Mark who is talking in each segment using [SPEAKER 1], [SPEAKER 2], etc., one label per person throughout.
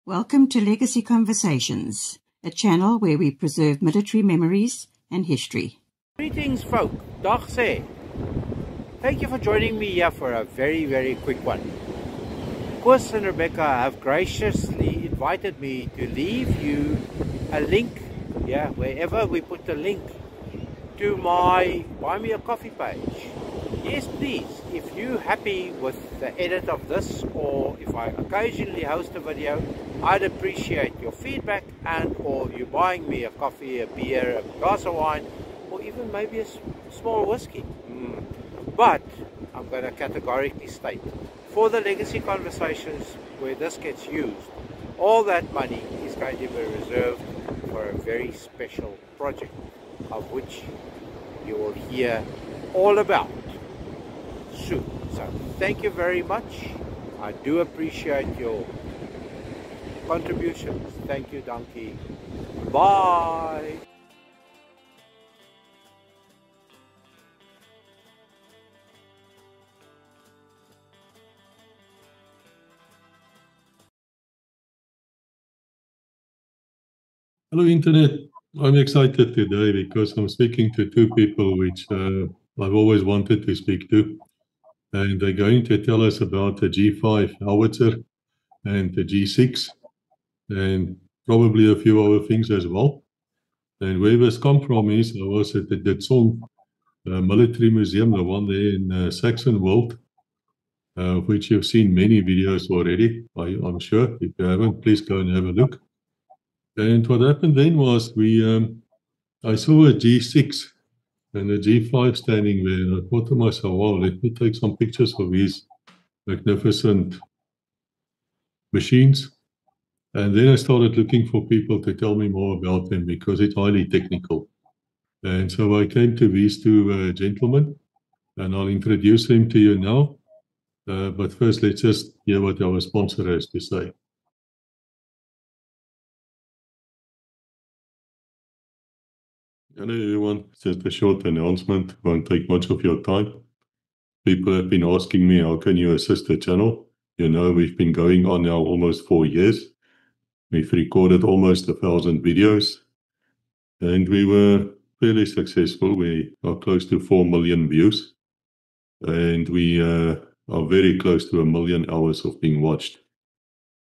[SPEAKER 1] Welcome to Legacy Conversations, a channel where we preserve military memories and history.
[SPEAKER 2] Greetings, folk. Dag sê. Thank you for joining me here for a very quick one. Koos and Rebecca have graciously invited me to leave you a link, wherever we put the link, to my Buy Me a Coffee page. Yes, please, if you're happy with the edit of this, or if I occasionally host a video, I'd appreciate your feedback and or you buying me a coffee, a beer, a glass of wine, or even maybe a small whiskey. But I'm going to categorically state, for the Legacy Conversations where this gets used, all that money is going to be reserved for a very special project, of which you will hear all about soon. So thank you very much. I do appreciate your contributions. Thank you, Donkey. Bye.
[SPEAKER 3] Hello, Internet. I'm excited today because I'm speaking to two people which I've always wanted to speak to. And they're going to tell us about the G5 howitzer and the G6 and probably a few other things as well. And where this come from is I was at the Ditsong Military Museum, the one there in Saxonwold, which you've seen many videos already, I'm sure. If you haven't, please go and have a look. And what happened then was I saw a G6 and a G5 standing there, and I thought to myself, wow, let me take some pictures of these magnificent machines. And then I started looking for people to tell me more about them because it's highly technical. And so I came to these two gentlemen, and I'll introduce them to you now. But first, let's just hear what our sponsor has to say. Hello everyone, just a short announcement, won't take much of your time. People have been asking me, how can you assist the channel? You know, we've been going on now almost 4 years. We've recorded almost 1,000 videos and we were fairly successful. We are close to 4 million views and we are very close to 1 million hours of being watched.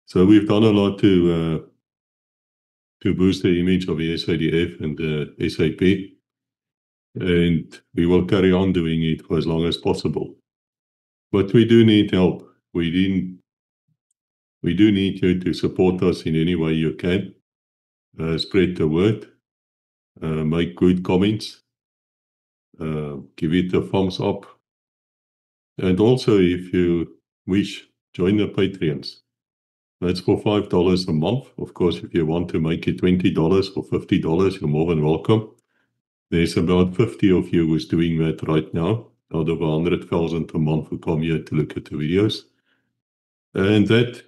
[SPEAKER 3] So we've done a lot to boost the image of the SADF and the SAP. And we will carry on doing it for as long as possible. But we do need help. We do need you to support us in any way you can. Spread the word. Make good comments. Give it a thumbs up. And also, if you wish, join the Patreons. That's for $5 a month. Of course, if you want to make it $20 or $50, you're more than welcome. There's about 50 of you who's doing that right now, out of 100,000 a month who come here to look at the videos. And that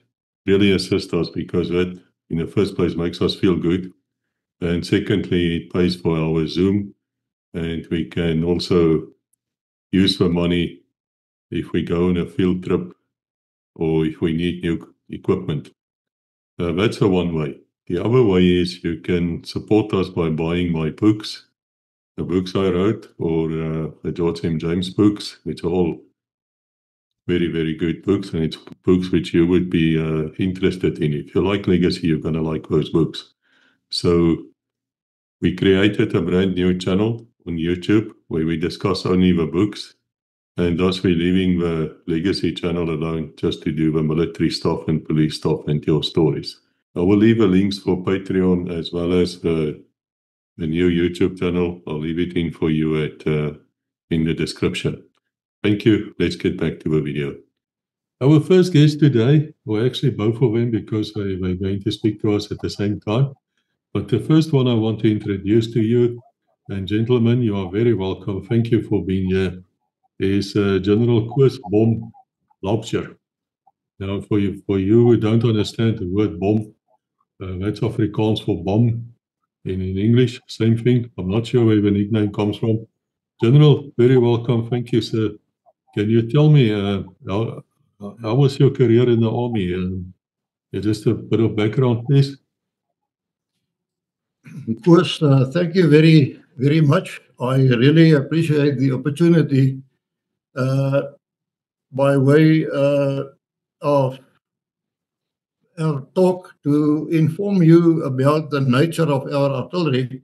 [SPEAKER 3] really assists us because that, in the first place, makes us feel good. And secondly, it pays for our Zoom. And we can also use the money if we go on a field trip or if we need new equipment. That's the one way. The other way is you can support us by buying my books. The books I wrote, or the George M. James books, which are all very good books, and it's books which you would be interested in. If you like legacy, you're going to like those books. So we created a brand new channel on YouTube where we discuss only the books, and thus we're leaving the legacy channel alone just to do the military stuff and police stuff and tell stories. I will leave the links for Patreon as well as the new YouTube channel. I'll leave it in for you in the description. Thank you. Let's get back to the video. Our first guest today, or actually both of them because they're going to speak to us at the same time. But the first one I want to introduce to you, and gentlemen, you are very welcome. Thank you for being here, is General Koos Bom Laubscher. Now, for you who don't understand the word bomb, that's Afrikaans for bomb. In English, same thing. I'm not sure where the nickname comes from. General, very welcome. Thank you, sir. Can you tell me how was your career in the army? Yeah, just a bit of background, please.
[SPEAKER 4] Of course, thank you very, very much. I really appreciate the opportunity by way of our talk to inform you about the nature of our artillery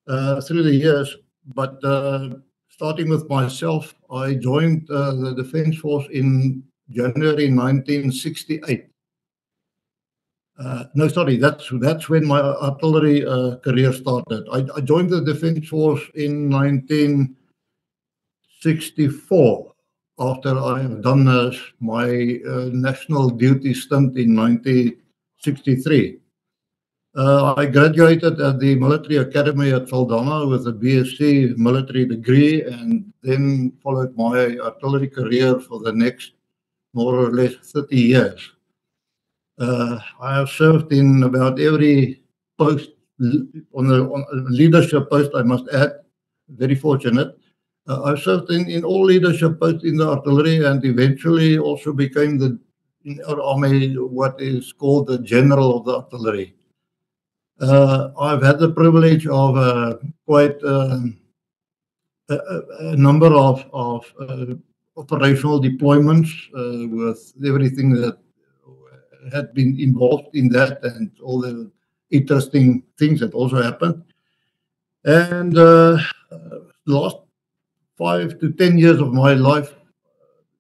[SPEAKER 4] through the years. But starting with myself, I joined the Defence Force in January 1968. No, sorry, that's when my artillery career started. I joined the Defence Force in 1964 after I have done my national duty stint in 1963. I graduated at the Military Academy at Saldanha with a BSc military degree, and then followed my artillery career for the next more or less 30 years. I have served in about every post on a leadership post, I must add. Very fortunate. I've served in all leadership posts in the artillery, and eventually also became in our army what is called the general of the artillery. I've had the privilege of quite a number of operational deployments with everything that had been involved in that and all the interesting things that also happened. And the last 5 to 10 years of my life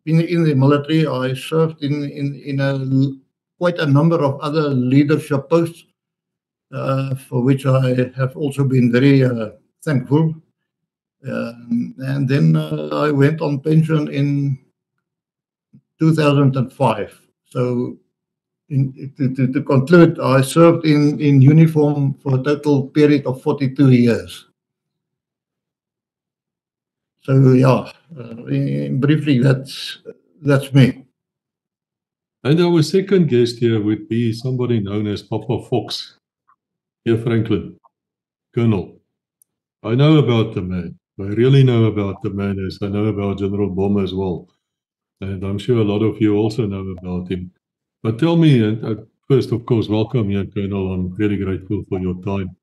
[SPEAKER 4] in the military, I served in quite a number of other leadership posts, for which I have also been very thankful. And then I went on pension in 2005. So to conclude, I served in uniform for a total period of 42 years. So yeah, briefly, that's me.
[SPEAKER 3] And our second guest here would be somebody known as Papa Fox. Here, Franklin, Colonel. I know about the man. I really know about the man, as I know about General Bom as well. And I'm sure a lot of you also know about him. But tell me, first, of course, welcome here, Colonel. I'm very grateful for your time.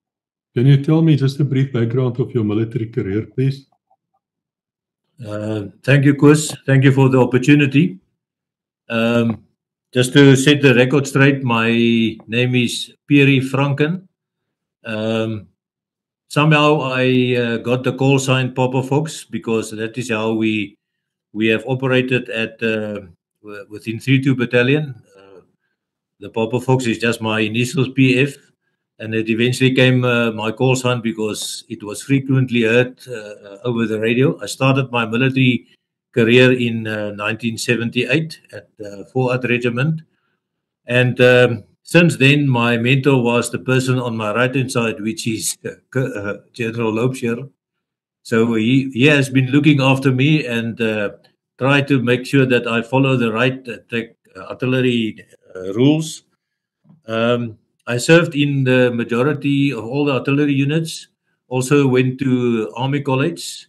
[SPEAKER 3] Can you tell me just a brief background of your military career, please?
[SPEAKER 5] Thank you, Koos. Thank you for the opportunity. Just to set the record straight, my name is Pierre Franken. Somehow I got the call sign Papa Fox because that is how we have operated at within 32 Battalion. The Papa Fox is just my initials, PF, and it eventually came my call sign because it was frequently heard over the radio. I started my military career in 1978 at 4th Regiment, and since then my mentor was the person on my right-hand side, which is General Loubser. So he has been looking after me and try to make sure that I follow the right artillery rules. I served in the majority of all the artillery units, also went to Army College,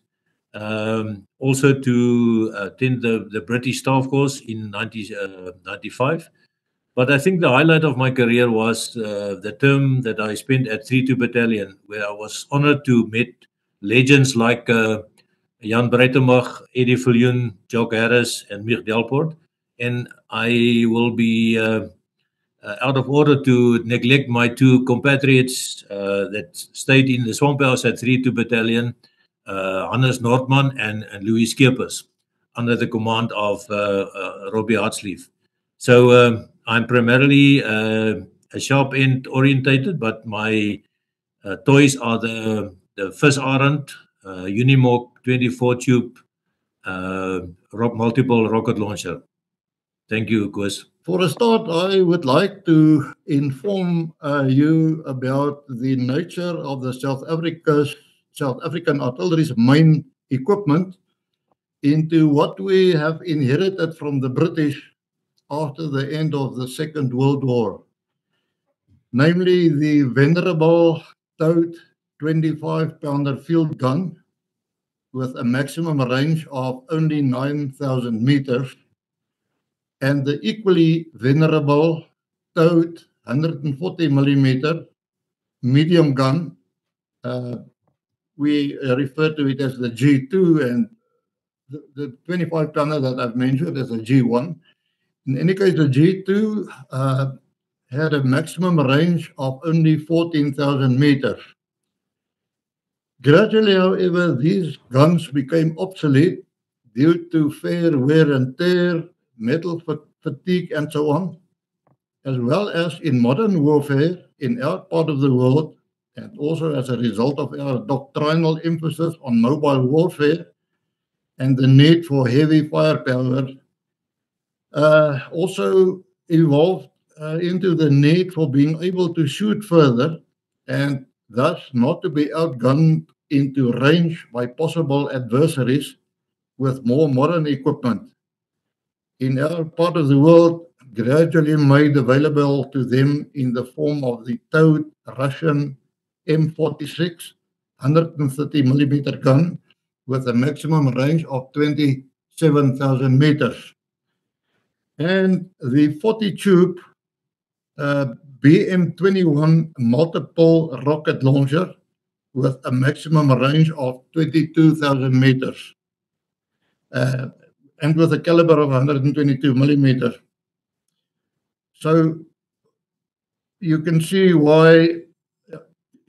[SPEAKER 5] also to attend the British Staff Course in 1995. But I think the highlight of my career was the term that I spent at 32 Battalion, where I was honored to meet legends like Jan Breitenbach, Eddie Viljoen, Jock Harris, and Mick Delport. And I will be out of order to neglect my two compatriots that stayed in the Swamp House at 32 Battalion, Hannes Nordman and Louis Skeepers, under the command of Robbie Hartsleaf. So I'm primarily a sharp end orientated, but my toys are the Fis Arendt, Unimog 24 tube, multiple rocket launcher. Thank you, Koos.
[SPEAKER 4] For a start, I would like to inform you about the nature of the South African artillery's main equipment into what we have inherited from the British after the end of the Second World War, namely the venerable towed 25-pounder field gun with a maximum range of only 9,000 meters, and the equally venerable towed 140 millimeter medium gun. We refer to it as the G2, and the 25 tonner that I've mentioned as a G1. In any case, the G2 had a maximum range of only 14,000 meters. Gradually, however, these guns became obsolete due to fair wear and tear, metal fatigue, and so on, as well as in modern warfare in our part of the world, and also as a result of our doctrinal emphasis on mobile warfare and the need for heavy firepower, also evolved into the need for being able to shoot further and thus not to be outgunned into range by possible adversaries with more modern equipment. In our part of the world, gradually made available to them in the form of the towed Russian M46 130 millimeter gun with a maximum range of 27,000 meters. And the 40 tube BM21 multiple rocket launcher with a maximum range of 22,000 meters and with a caliber of 122 millimeters. So you can see why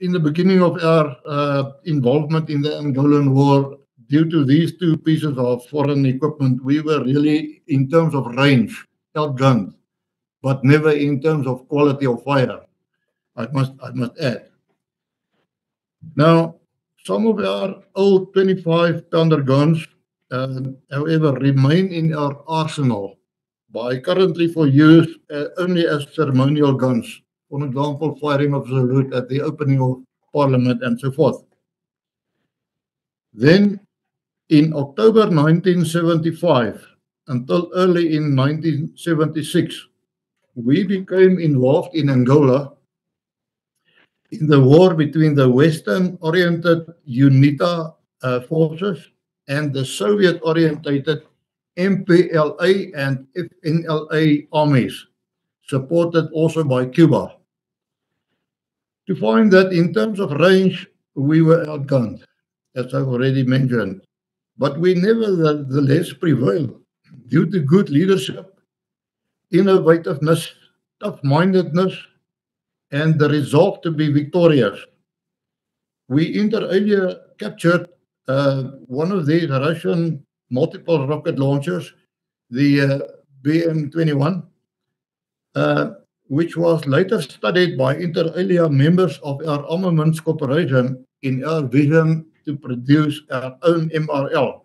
[SPEAKER 4] in the beginning of our involvement in the Angolan War, due to these two pieces of foreign equipment, we were really, in terms of range, outgunned, but never in terms of quality of fire, I must add. Now, some of our old 25-pounder guns, however, remain in our arsenal currently for use only as ceremonial guns. For example, firing of salute at the opening of Parliament and so forth. Then, in October 1975 until early in 1976, we became involved in Angola in the war between the Western-oriented UNITA forces and the Soviet-orientated MPLA and FNLA armies, supported also by Cuba. To find that in terms of range, we were outgunned, as I've already mentioned, but we nevertheless prevailed due to good leadership, innovativeness, tough-mindedness, and the resolve to be victorious. We inter alia captured one of these Russian multiple rocket launchers, the BM21, which was later studied by inter alia members of our armaments corporation in our vision to produce our own MRL,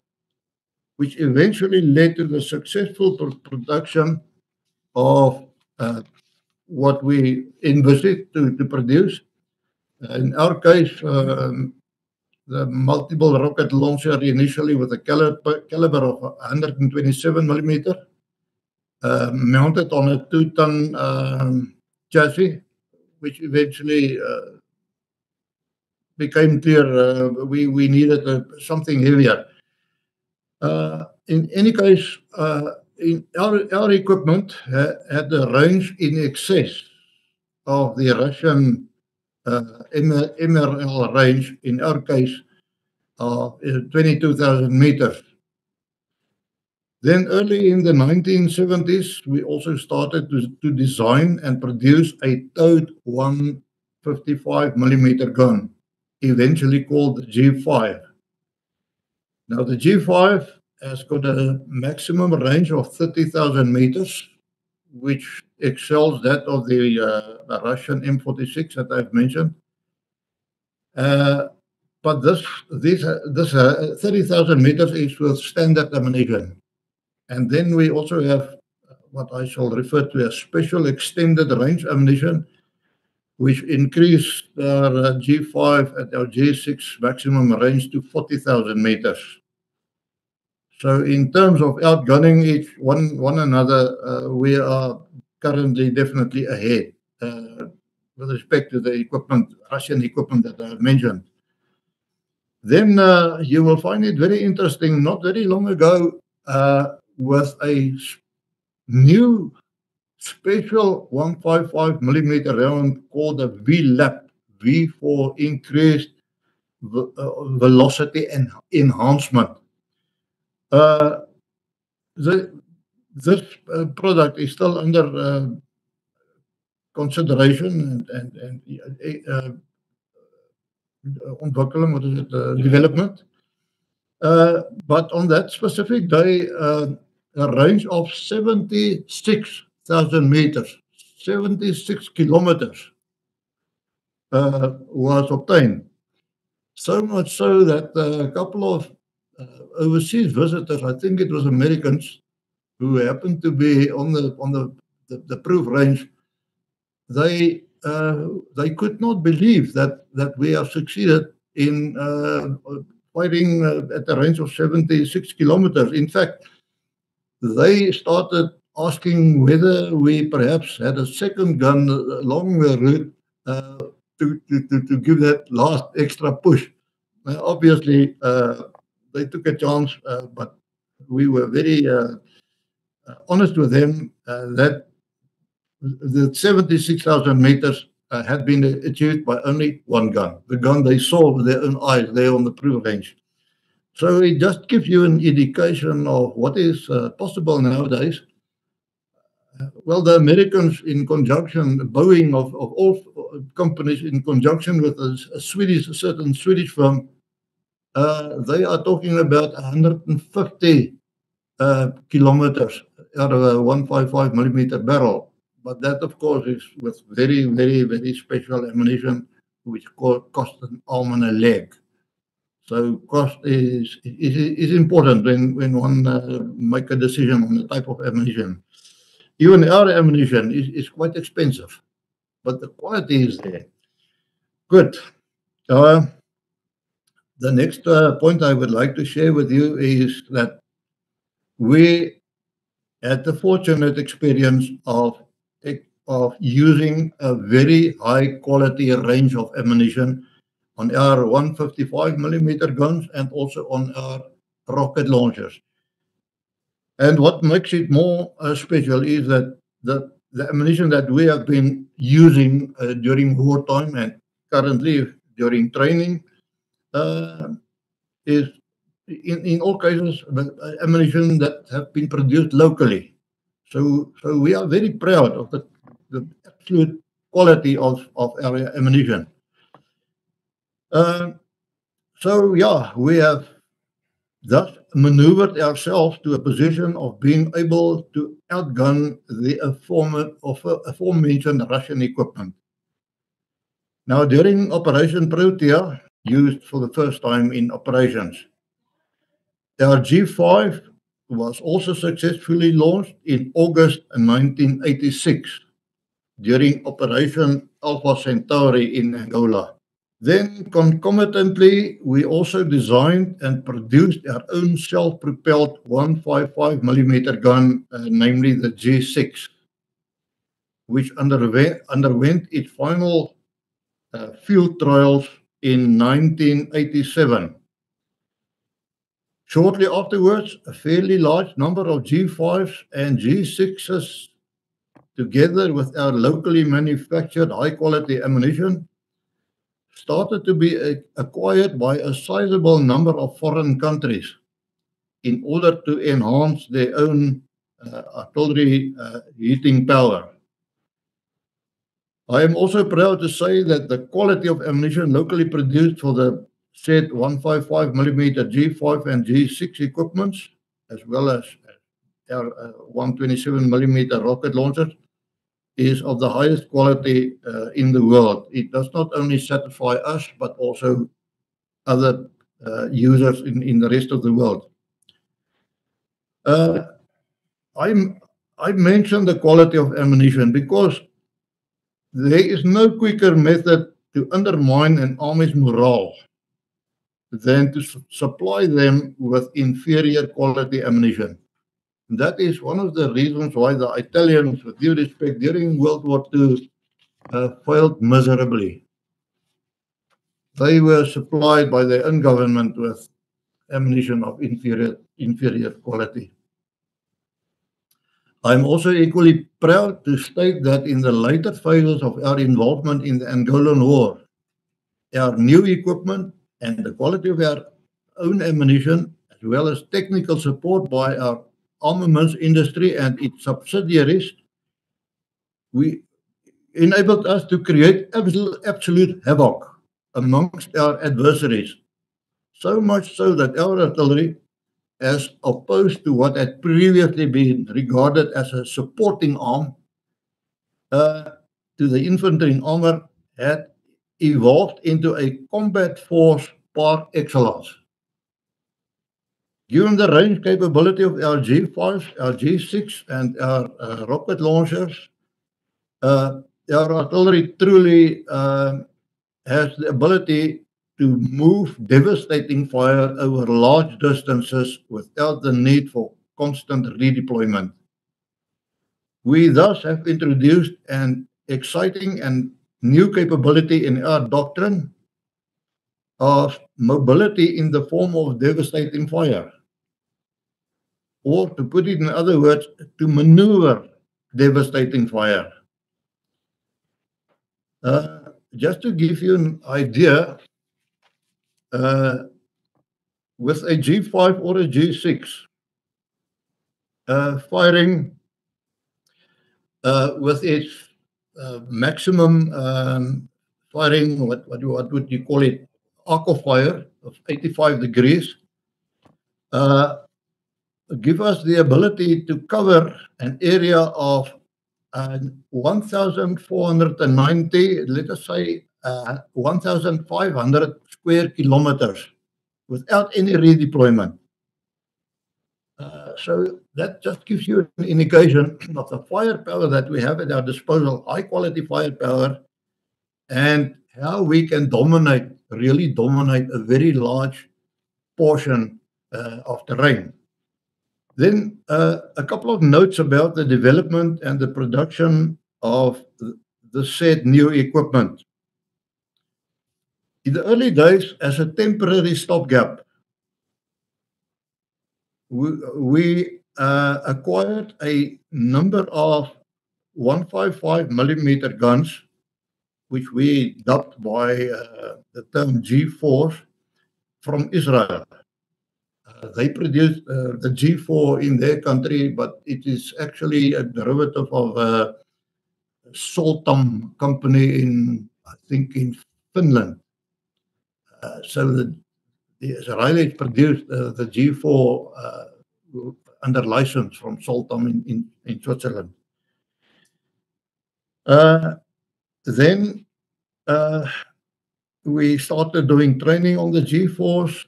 [SPEAKER 4] which eventually led to the successful production of what we envisaged to produce. In our case, the multiple rocket launcher initially with a caliber of 127 millimeter, mounted on a 2-ton chassis, which eventually became clear we needed something heavier. In any case, our equipment had a range in excess of the Russian MRL range, in our case, 22,000 meters. Then early in the 1970s, we also started to design and produce a towed 155 millimeter gun, eventually called the G5. Now the G5 has got a maximum range of 30,000 meters, which excels that of the Russian M46 that I've mentioned. But this 30,000 meters is with standard ammunition. And then we also have what I shall refer to as special extended range ammunition, which increased our G5 and our G6 maximum range to 40,000 meters. So in terms of outgunning each one another, we are currently definitely ahead with respect to the equipment, Russian equipment that I've mentioned. Then you will find it very interesting, not very long ago, with a new special 155 millimeter round called a VLAP, V for increased velocity and enhancement. This product is still under consideration and development. But on that specific day, a range of 76,000 meters, 76 kilometers was obtained. So much so that a couple of overseas visitors, I think it was Americans, who happened to be on the proof range, they could not believe that we have succeeded in firing at a range of 76 kilometers. In fact, they started asking whether we perhaps had a second gun along the route to give that last extra push. Obviously, they took a chance, but we were very honest with them that the 76,000 meters had been achieved by only one gun, the gun they saw with their own eyes there on the proof range. So it just gives you an indication of what is possible nowadays. Well, the Americans, in conjunction, Boeing of all companies, in conjunction with a certain Swedish firm, they are talking about 150 kilometers out of a 155 millimeter barrel. But that, of course, is with very, very, very special ammunition, which costs an arm and a leg. So cost is important when one make a decision on the type of ammunition. Even our ammunition is quite expensive, but the quality is there. Good. The next point I would like to share with you is that we had the fortunate experience of using a very high quality range of ammunition on our 155 millimeter guns and also on our rocket launchers. And what makes it more special is that the ammunition that we have been using during wartime and currently during training is in all cases ammunition that have been produced locally. So we are very proud of the absolute quality of our ammunition. So yeah, we have thus maneuvered ourselves to a position of being able to outgun the aforementioned Russian equipment. Now, during Operation Protea, used for the first time in operations, our G5 was also successfully launched in August 1986 during Operation Alpha Centauri in Angola. Then, concomitantly, we also designed and produced our own self-propelled 155 millimeter gun, namely the G6, which underwent its final field trials in 1987. Shortly afterwards, a fairly large number of G5s and G6s, together with our locally manufactured high-quality ammunition, started to be acquired by a sizable number of foreign countries in order to enhance their own artillery heating power. I am also proud to say that the quality of ammunition locally produced for the said 155 millimeter G5 and G6 equipments, as well as our 127 millimeter rocket launchers, is of the highest quality in the world. It does not only satisfy us, but also other users in the rest of the world. I mentioned the quality of ammunition because there is no quicker method to undermine an army's morale than to supply them with inferior quality ammunition. That is one of the reasons why the Italians, with due respect, during World War II, failed miserably. They were supplied by their own government with ammunition of inferior quality. I'm also equally proud to state that in the later phases of our involvement in the Angolan War, our new equipment and the quality of our own ammunition, as well as technical support by our armaments industry and its subsidiaries, we enabled us to create absolute havoc amongst our adversaries. So much so that our artillery, as opposed to what had previously been regarded as a supporting arm to the infantry in armor, had evolved into a combat force par excellence. Given the range capability of our G5s, our G6, and our rocket launchers, our artillery truly has the ability to move devastating fire over large distances without the need for constant redeployment. We thus have introduced an exciting and new capability in our doctrine of mobility in the form of devastating fire. Or to put it in other words, to maneuver devastating fire. Just to give you an idea, with a G5 or a G6, firing with its maximum firing, what would you call it, arc of fire of 85 degrees, give us the ability to cover an area of 1,490, let us say 1,500 square kilometers without any redeployment. So that just gives you an indication of the firepower that we have at our disposal, high quality firepower, and how we can dominate, really dominate a very large portion of terrain. Then a couple of notes about the development and the production of the said new equipment. In the early days, as a temporary stopgap, we acquired a number of 155 millimeter guns, which we dubbed by the term G4s, from Israel. They produced the G4 in their country, but it is actually a derivative of a Soltam company in, I think, in Finland. So the Israelis produced the G4 under license from Soltam in Switzerland. Then we started doing training on the G4s.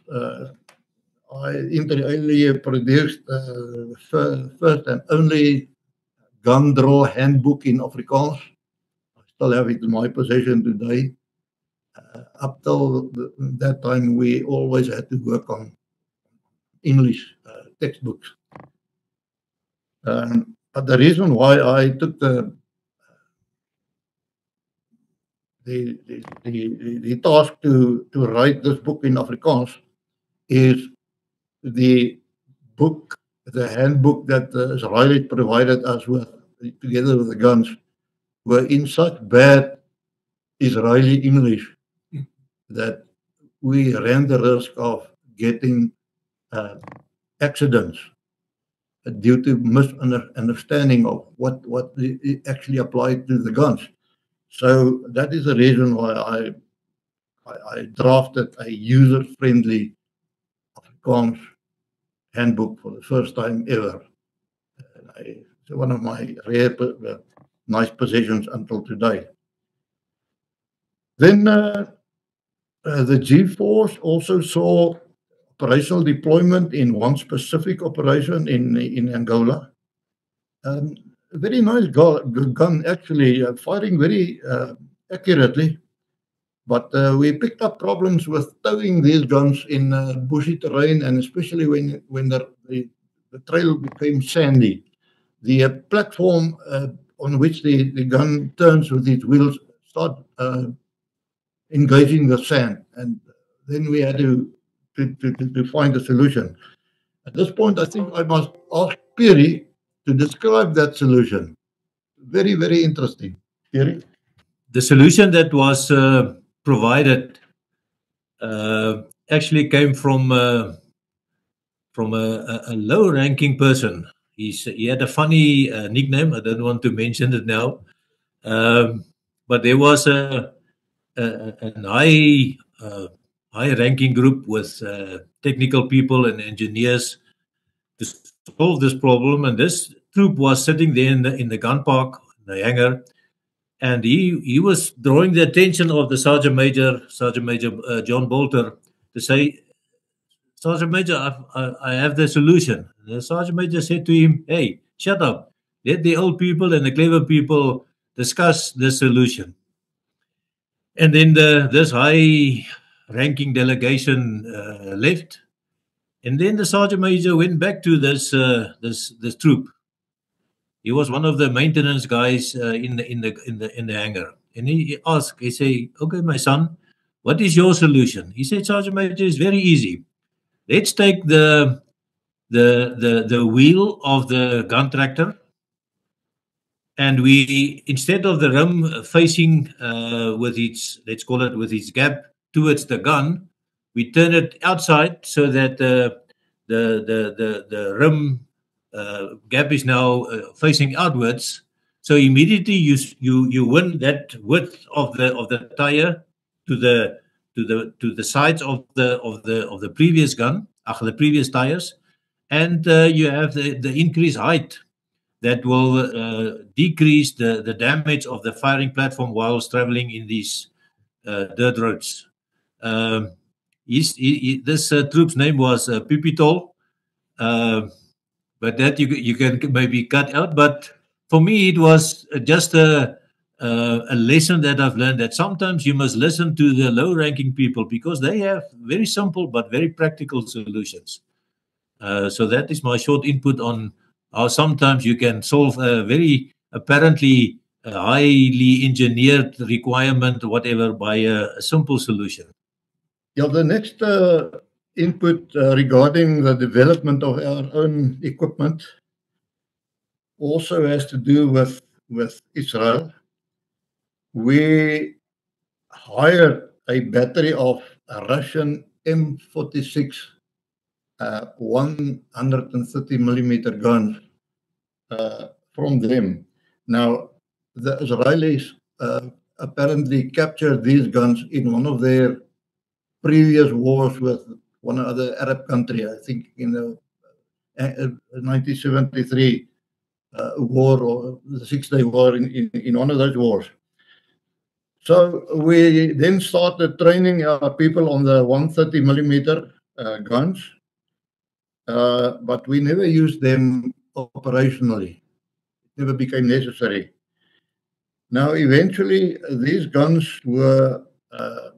[SPEAKER 4] I inter alia produced the first and only gun drill handbook in Afrikaans. I still have it in my possession today. Up till that time, we always had to work on English textbooks. But the reason why I took the task to write this book in Afrikaans is the book, the handbook that the Israelis provided us with, together with the guns, were in such bad Israeli English that we ran the risk of getting accidents due to misunderstanding of what actually applied to the guns. So that is the reason why I drafted a user-friendly Afrikaans handbook for the first time ever. It's one of my rare, nice possessions until today. Then the G4s also saw operational deployment in one specific operation in Angola. A very nice gun, actually, firing very accurately. But we picked up problems with towing these guns in bushy terrain, and especially when the trail became sandy. The platform on which the gun turns with its wheels start engaging the sand, and then we had to find a solution. At this point, I think I must ask Perry to describe that solution. Very, very interesting. Thierry?
[SPEAKER 5] The solution that was provided actually came from a low-ranking person. He had a funny nickname. I don't want to mention it now, but there was a high-ranking group with technical people and engineers to solve this problem. And this troop was sitting there in the gun park, the hangar, and he was drawing the attention of the Sergeant Major John Bolter, to say, Sergeant Major, I have the solution. The Sergeant Major said to him, hey, shut up. Let the old people and the clever people discuss the solution. And then this high-ranking delegation left. And then the Sergeant Major went back to this troop. He was one of the maintenance guys in the hangar. And he asked, he said, okay, my son, what is your solution? He said, Sergeant Major, it's very easy. Let's take the wheel of the gun tractor, and we, instead of the rim facing with its, let's call it, with its gap towards the gun, we turn it outside so that the rim gap is now facing outwards. So immediately you win that width of the tire to the sides of the previous gun, the previous tires, and you have the increased height that will decrease the damage of the firing platform whilst traveling in these dirt roads. This troop's name was Pipitol, but that you can maybe cut out. But for me, it was just a lesson that I've learned, that sometimes you must listen to the low-ranking people, because they have very simple but very practical solutions. So that is my short input on how sometimes you can solve a very apparently highly engineered requirement, whatever, by a simple solution.
[SPEAKER 4] Yeah, the next input regarding the development of our own equipment also has to do with Israel. We hired a battery of a Russian M46 130 millimeter guns from them. Now, the Israelis apparently captured these guns in one of their previous wars with one other Arab country, I think in the 1973 war, or the 6-day war, in one of those wars. So we then started training our people on the 130 millimeter guns, but we never used them operationally. It never became necessary. Now, eventually, these guns were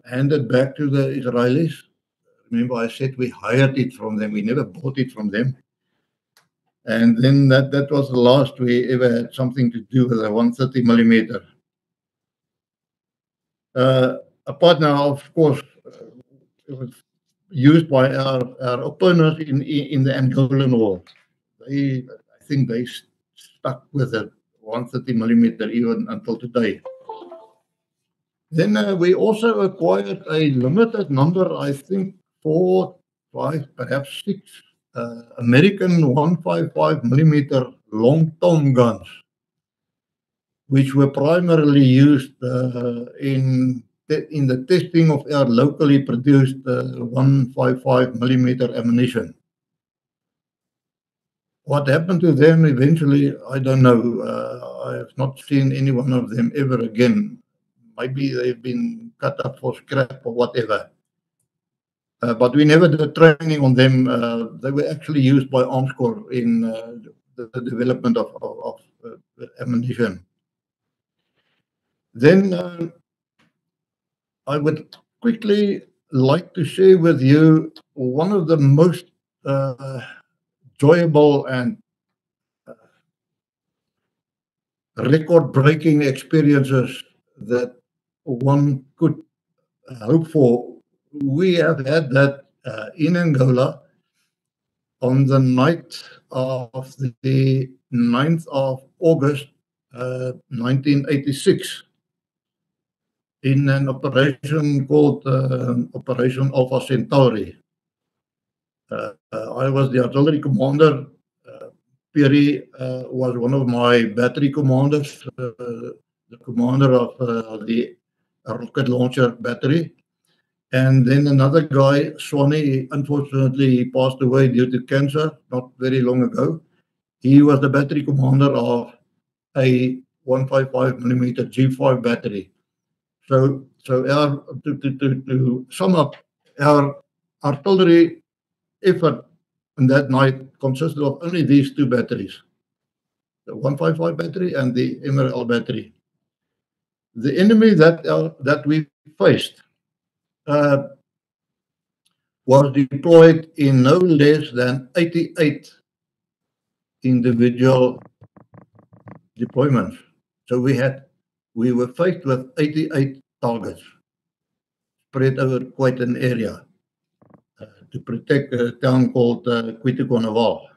[SPEAKER 4] handed back to the Israelis. Remember, I said we hired it from them. We never bought it from them. And then that was the last we ever had something to do with a 130 millimeter. Apart now, of course, it was used by our opponents in the Angolan war. I think they stuck with it 130 millimeter even until today. Then we also acquired a limited number, I think 4, 5, perhaps 6 American 155 millimeter long tom guns, which were primarily used in the testing of our locally produced 155 millimeter ammunition. What happened to them eventually, I don't know. I have not seen any one of them ever again. Maybe they've been cut up for scrap or whatever. But we never did training on them. They were actually used by Arms Corps in the development of ammunition. Then I would quickly like to share with you one of the most enjoyable and record-breaking experiences that one could hope for. We have had that in Angola on the night of the 9th of August 1986 in an operation called Operation Alpha Centauri. I was the artillery commander. Perry was one of my battery commanders, the commander of the rocket launcher battery. And then another guy, Swanee, unfortunately, he passed away due to cancer not very long ago. He was the battery commander of a 155mm G5 battery. So our, to sum up, our artillery effort on that night consisted of only these two batteries, the 155 battery and the MRL battery. The enemy that we faced was deployed in no less than 88 individual deployments. So we were faced with 88 targets spread over quite an area to protect a town called Quituquanaval.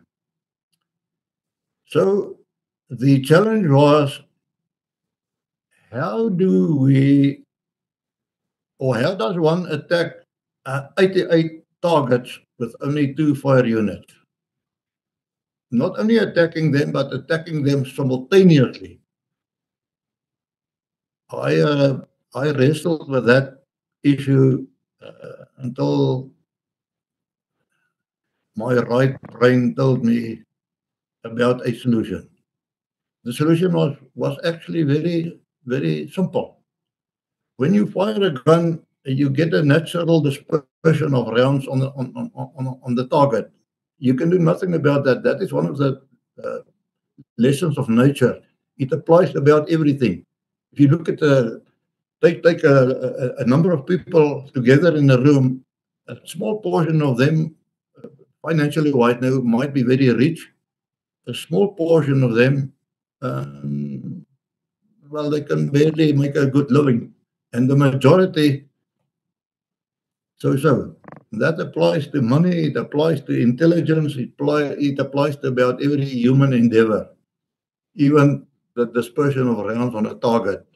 [SPEAKER 4] So the challenge was, how does one attack 88 targets with only 2 fire units? Not only attacking them, but attacking them simultaneously. I wrestled with that issue until my right brain told me about a solution. The solution was actually very, very simple. When you fire a gun, you get a natural dispersion of rounds on the target. You can do nothing about that. That is one of the lessons of nature. It applies about everything. If you look at take a number of people together in a room, a small portion of them, financially wise now, might be very rich. A small portion of them, well, they can barely make a good living. And the majority, so. That applies to money, it applies to intelligence, it applies to about every human endeavor, even the dispersion of rounds on a target.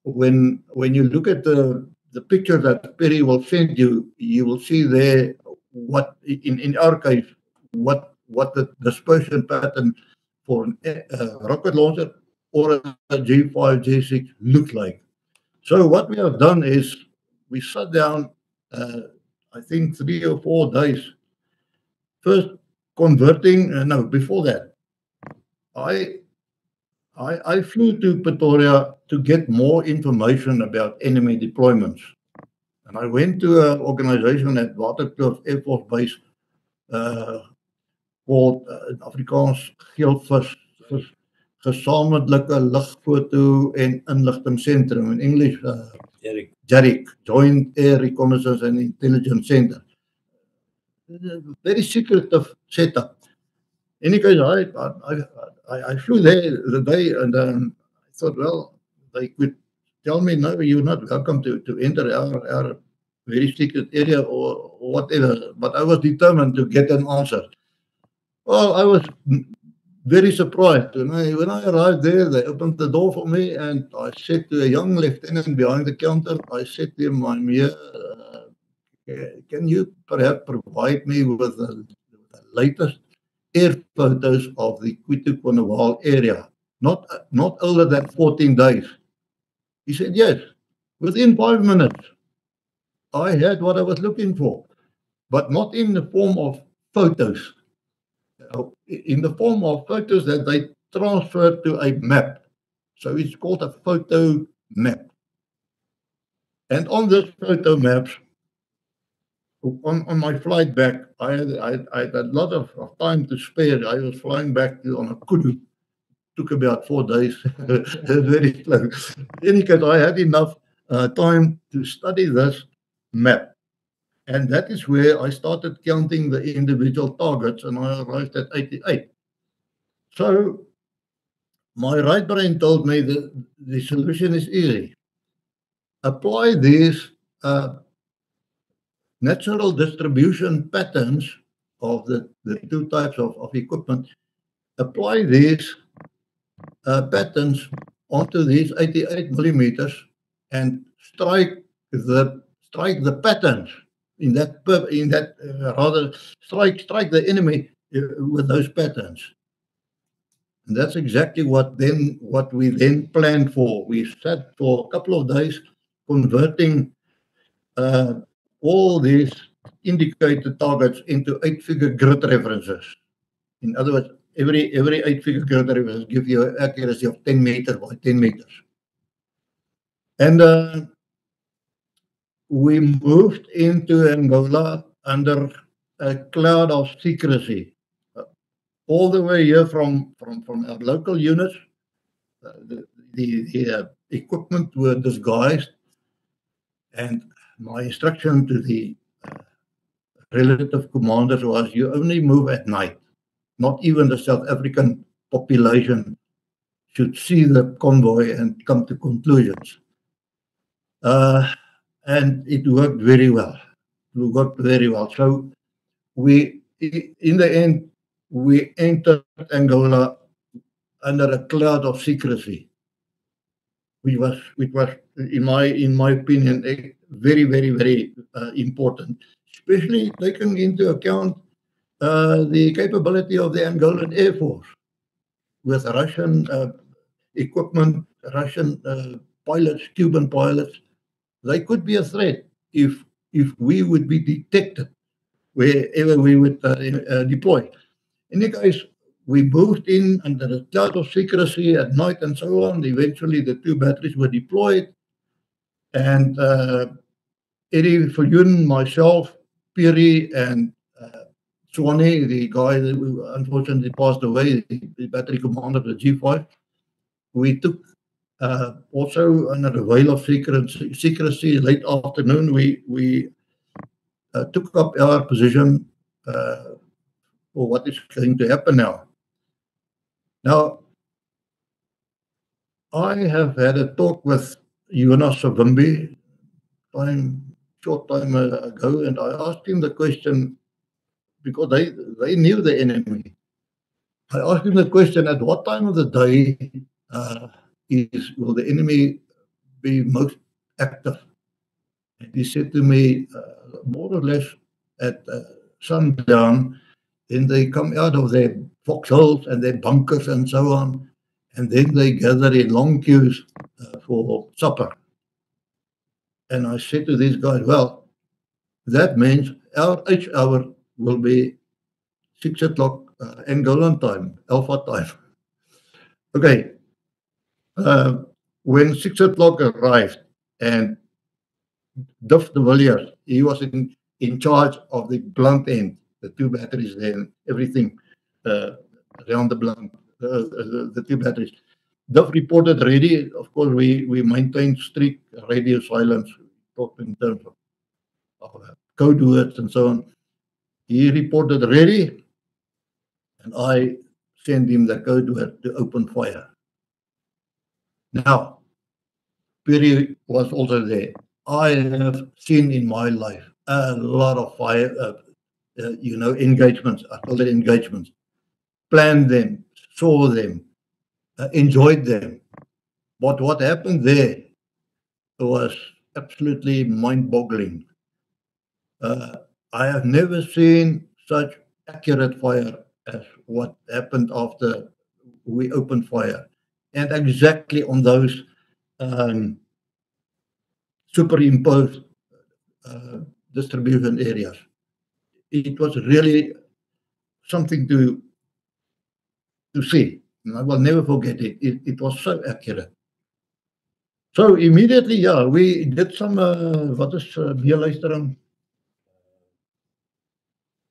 [SPEAKER 4] When you look at the picture that Perry will send you, you will see there what, in our case, what the dispersion pattern for a rocket launcher or a G5, G6 looks like. So what we have done is we sat down, I think 3 or 4 days, first converting, no, before that, I flew to Pretoria to get more information about enemy deployments. And I went to an organization at Waterkloof Air Force Base called Afrikaans Geelvis Gesamentlike Lugfoto en Inligting Sentrum, in English JARIC, Joint Air Reconnaissance and Intelligence Center. Very secretive setup. In any case, I flew there the day, and I thought, well, they could tell me, no, you're not welcome to enter our very secret area or whatever. But I was determined to get an answer. Well, I was very surprised. When I arrived there, they opened the door for me, and I said to a young lieutenant behind the counter, I said to him, I'm here. Can you perhaps provide me with the latest air photos of the Quituquanaval area, not older than 14 days? He said, yes. Within 5 minutes, I had what I was looking for, but not in the form of photos. In the form of photos that they transferred to a map. So it's called a photo map. And on this photo maps, on my flight back, I had a lot of time to spare. I was flying back on a kudu. Took about 4 days. Very slow. In any case, I had enough time to study this map. And that is where I started counting the individual targets, and I arrived at 88. So my right brain told me that the solution is easy. Apply these natural distribution patterns of the two types of equipment apply these patterns onto these 88 millimeters and strike the patterns in that rather strike the enemy with those patterns. And that's exactly what we then planned for. We sat for a couple of days converting all these indicated targets into 8-figure grid references. In other words, every 8-figure grid reference gives you an accuracy of 10 meters by 10 meters. And we moved into Angola under a cloud of secrecy. All the way here from our local units, the equipment were disguised, and my instruction to the relative commanders was, you only move at night. Not even the South African population should see the convoy and come to conclusions. And it worked very well. So in the end, we entered Angola under a cloud of secrecy, which was in my opinion, very, very, very important, especially taking into account the capability of the Angolan Air Force with Russian equipment, Russian pilots, Cuban pilots. They could be a threat if we would be detected wherever we would deploy. In any case, we moved in under a cloud of secrecy at night and so on. Eventually, the 2 batteries were deployed, and Eddie Viljoen, myself, Piri, and Swanee, the guy that unfortunately passed away, the battery commander of the G5, we took also under the veil of secrecy, late afternoon, we took up our position for what is going to happen now. Now, I have had a talk with Jonas Savimbi short time ago, and I asked him the question, because they knew the enemy. I asked him the question, at what time of the day will the enemy be most active? And he said to me, more or less at sundown, then they come out of their foxholes and their bunkers and so on, and then they gather in long queues for supper. And I said to these guys, well, that means our H hour will be 6 o'clock Angolan time, Alpha time. Okay. When 6 o'clock arrived, and Duff de Villiers, he was in charge of the blunt end, the 2 batteries there, and everything around the blunt, the 2 batteries. Duff reported ready. Of course, we maintained strict radio silence, talked in terms of code words and so on. He reported ready, and I sent him the code word to open fire. Now, Piri was also there. I have seen in my life a lot of fire, engagements. I call it engagements. Planned them, saw them, enjoyed them. But what happened there was absolutely mind-boggling. I have never seen such accurate fire as what happened after we opened fire, and exactly on those superimposed distribution areas. It was really something to see. I will never forget it. It was so accurate. So immediately, yeah, we did some, what is beerluistering?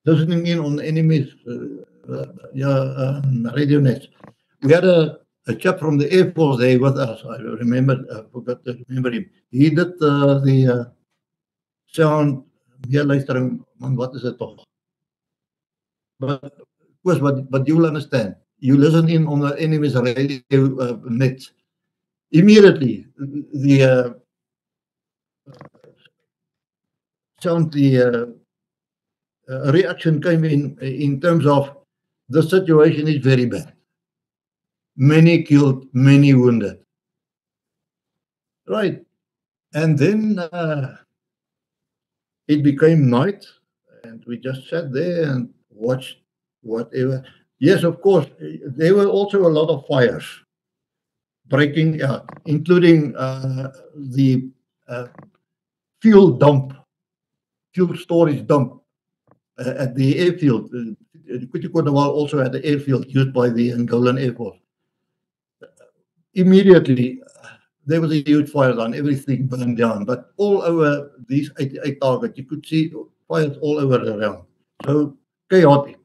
[SPEAKER 4] Listening in on the enemy's radio nets. We had a chap from the Air Force there with us. I forgot to remember him. He did the sound, beerluistering, man, what is it toch? But of course, but you will understand. You listen in on the enemy's radio nets. Immediately, the sound, the reaction came in terms of the situation is very bad. Many killed, many wounded. Right. And then it became night, and we just sat there and watched whatever. Yes, of course, there were also a lot of fires breaking out, including the fuel storage dump at the airfield. Kutikonawal also had the airfield used by the Angolan Air Force. Immediately, there was a huge fire on, everything burned down, but all over these 88 targets, you could see fires all over around. So chaotic.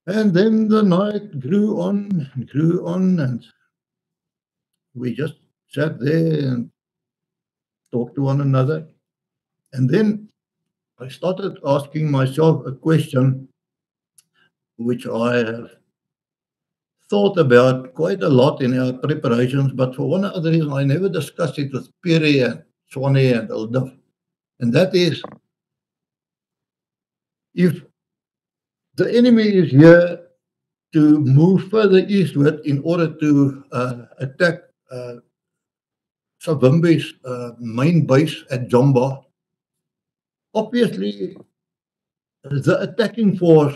[SPEAKER 4] And then the night grew on, and we just sat there and talked to one another. And then I started asking myself a question which I have thought about quite a lot in our preparations, but for one other reason, I never discussed it with Piri and Swanee and Aldaf. And that is, if the enemy is here to move further eastward in order to attack Savimbi's main base at Jomba, obviously the attacking force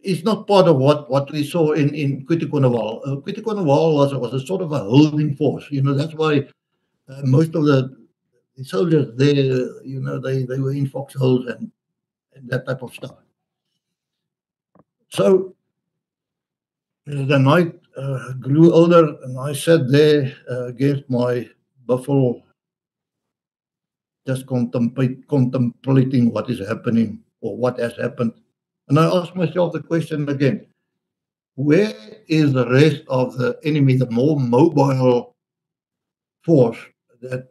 [SPEAKER 4] is not part of what we saw in Kutikonawal. Kutikonawal was a sort of a holding force. That's why most of the soldiers there, they were in foxholes and that type of stuff. So the night grew older, and I sat there against my buffalo, just contemplating what is happening or what has happened. And I asked myself the question again, where is the rest of the enemy, the more mobile force that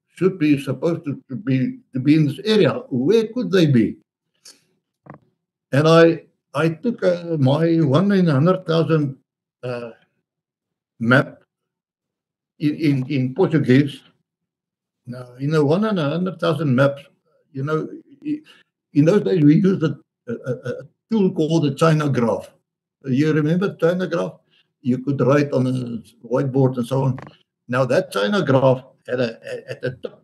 [SPEAKER 4] should be supposed to be in this area? Where could they be? And I took my 1 in 100,000 map in Portuguese. Now, 1 in 100,000 maps, in those days we used a tool called the China graph. You remember China graph? You could write on a whiteboard and so on. Now, that China graph had at the top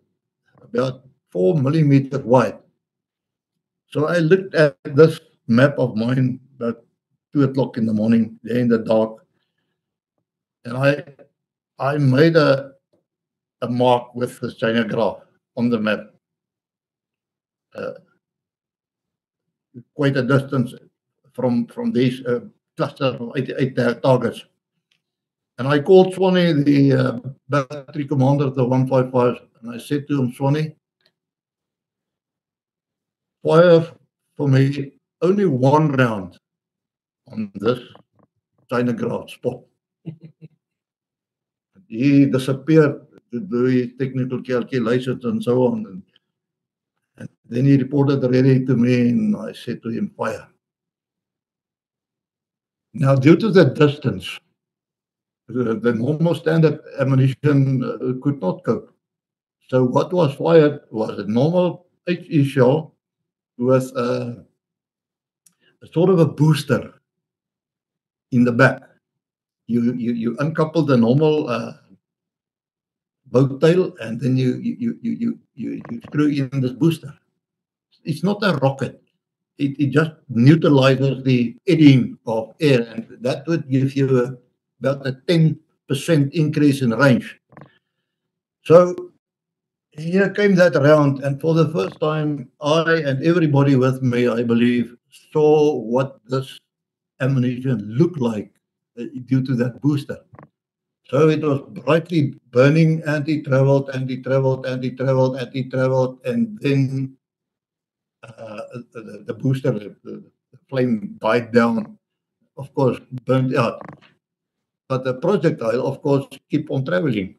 [SPEAKER 4] about 4 millimeters wide. So I looked at this map of mine about 2 o'clock in the morning, there in the dark, and I made a mark with the China graph on the map, quite a distance from these cluster of 88 targets. And I called Swanee, the battery commander of the 155, and I said to him, Swanee, fire for me only 1 round on this China graph spot. He disappeared to do his technical calculations and so on. And then he reported ready to me, and I said to him, fire. Now, due to the distance, the normal standard ammunition could not cope. So what was fired was a normal HE shell with a sort of a booster in the back. You uncouple the normal boat tail, and then you screw in this booster. It's not a rocket. It just neutralizes the eddying of air, and that would give you about a 10% increase in range. So here came that round, and for the first time, I and everybody with me, I believe, saw what this ammunition looked like due to that booster. So it was brightly burning, anti-traveled, and then the booster, the flame died down, of course, burned out. But the projectile, of course, keep on traveling.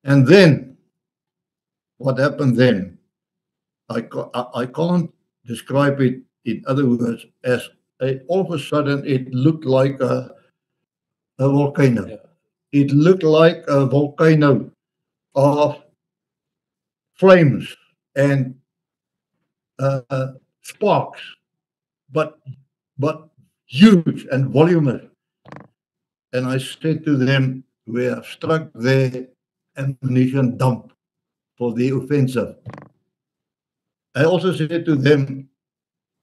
[SPEAKER 4] And then, what happened then? I can't describe it in other words as all of a sudden it looked like a volcano. Yeah. It looked like a volcano of flames and sparks but huge and voluminous. And I said to them, we have struck the ammunition dump for the offensive. I also said to them,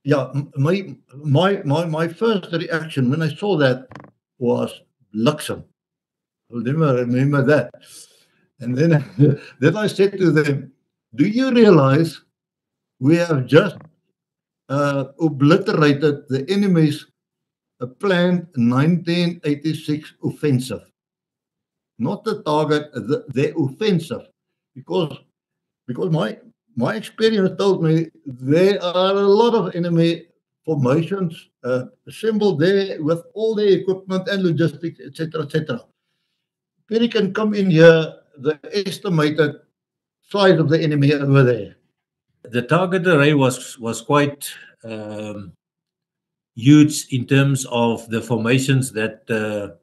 [SPEAKER 4] yeah, my first reaction when I saw that was Luxem. I'll never remember that. And then, then I said to them, do you realize we have just obliterated the enemy's planned 1986 offensive? Not the target, the offensive. Because my experience told me there are a lot of enemy formations assembled there with all the equipment and logistics, etc., etc. Perry can come in here, the estimated size of the enemy over there.
[SPEAKER 5] The target array was quite huge in terms of the formations that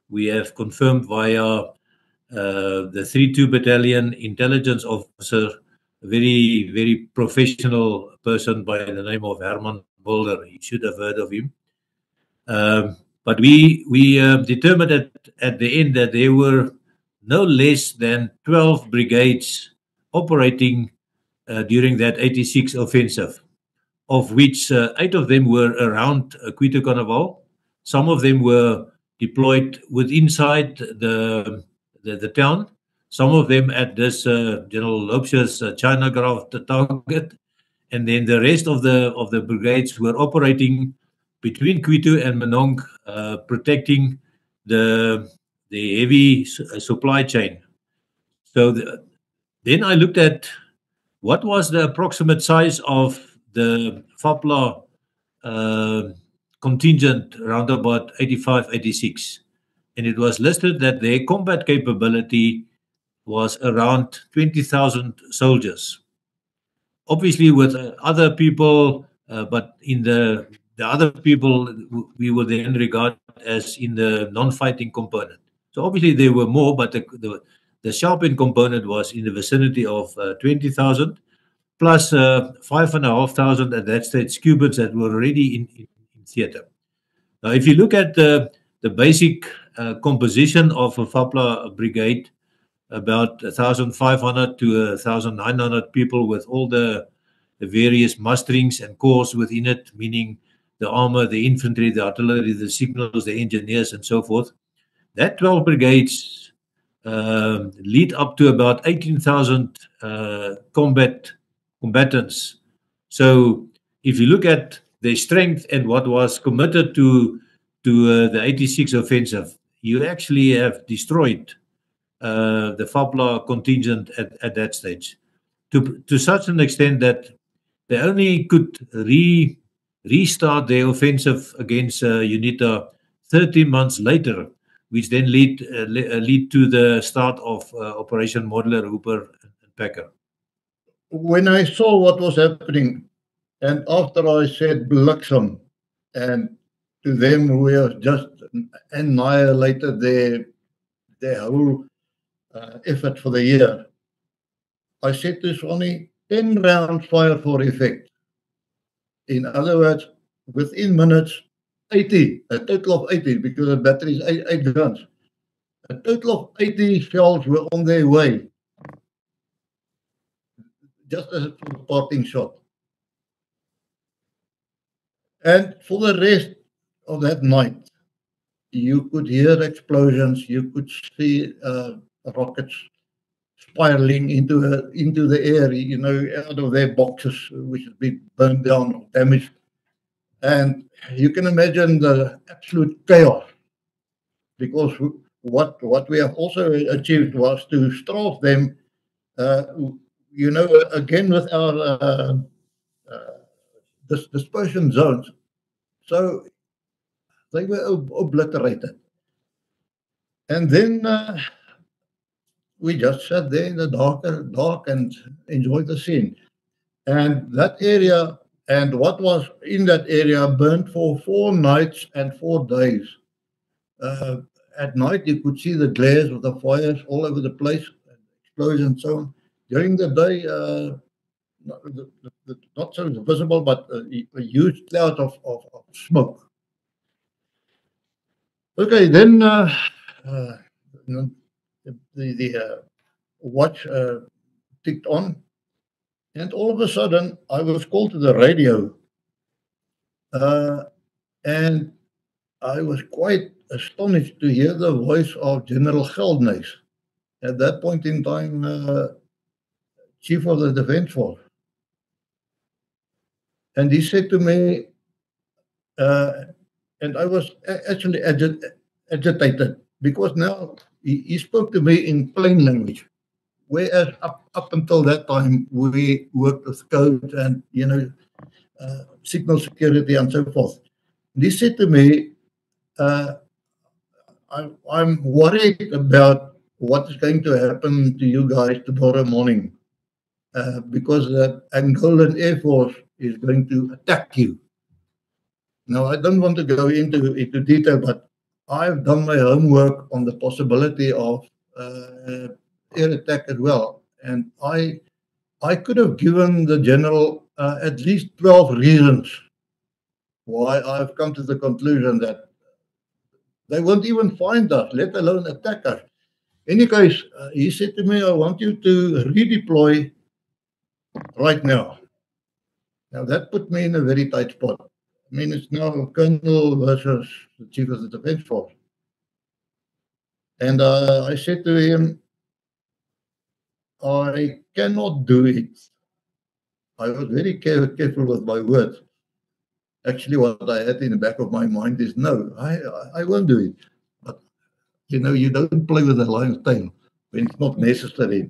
[SPEAKER 5] we have confirmed via the 3-2 Battalion intelligence officer, a very, very professional person by the name of Herman Mulder. You should have heard of him. But we determined at the end that there were no less than 12 brigades operating during that 86 offensive, of which 8 of them were around Cuito Carnaval. Some of them were deployed inside the town. Some of them at this General Lobsher's China Graph target, and then the rest of the brigades were operating between Cuito and Manong, protecting the heavy supply chain. So then I looked at what was the approximate size of the FAPLA contingent around about 85, 86. And it was listed that their combat capability was around 20,000 soldiers. Obviously with other people, but in the other people we would then regard as in the non-fighting component. So obviously there were more, but the sharp-end component was in the vicinity of 20,000, plus 5,500 at that stage Cubans that were already in theatre. Now, if you look at the basic composition of a FAPLA brigade, about 1,500 to 1,900 people with all the various musterings and corps within it, meaning the armor, the infantry, the artillery, the signals, the engineers, and so forth. That 12 brigades lead up to about 18,000 combatants. So if you look at their strength and what was committed to the 86 offensive, you actually have destroyed the FAPLA contingent at that stage to such an extent that they only could restart their offensive against UNITA 13 months later, which then lead to the start of Operation Modular Hooper and Packer.
[SPEAKER 4] When I saw what was happening, and after I said Bliksem, and to them we have just annihilated their whole effort for the year, I said to Swanee, 10 rounds fire for effect. In other words, within minutes, 80, a total of 80, because the battery is 8 guns. A total of 80 shells were on their way, just as a parting shot. And for the rest of that night, you could hear explosions, you could see rockets spiraling into the air, you know, out of their boxes, which has been burned down or damaged. And you can imagine the absolute chaos, because what we have also achieved was to strafe them, you know, again with our dispersion zones. So they were obliterated. And then we just sat there in the dark and enjoyed the scene. And that area and what was in that area burned for 4 nights and 4 days. At night, you could see the glares of the fires all over the place, explosions and so on. During the day, not so visible, but a huge cloud of smoke. Okay, then the watch ticked on, and all of a sudden I was called to the radio, and I was quite astonished to hear the voice of General Geldnys, at that point in time Chief of the Defence Force. And he said to me, and I was actually agitated, because now he spoke to me in plain language, whereas up until that time we worked with code and signal security and so forth. And he said to me, I'm worried about what is going to happen to you guys tomorrow morning, because the Angolan Air Force is going to attack you. Now, I don't want to go into detail, but I've done my homework on the possibility of air attack as well. And I could have given the general at least 12 reasons why I've come to the conclusion that they won't even find us, let alone attack us. In any case, he said to me, I want you to redeploy right now. Now, that put me in a very tight spot. I mean, it's now Colonel versus the Chief of the Defence Force. And I said to him, I cannot do it. I was very careful with my words. Actually, what I had in the back of my mind is, no, I won't do it. But, you don't play with the lion's tail when it's not necessary.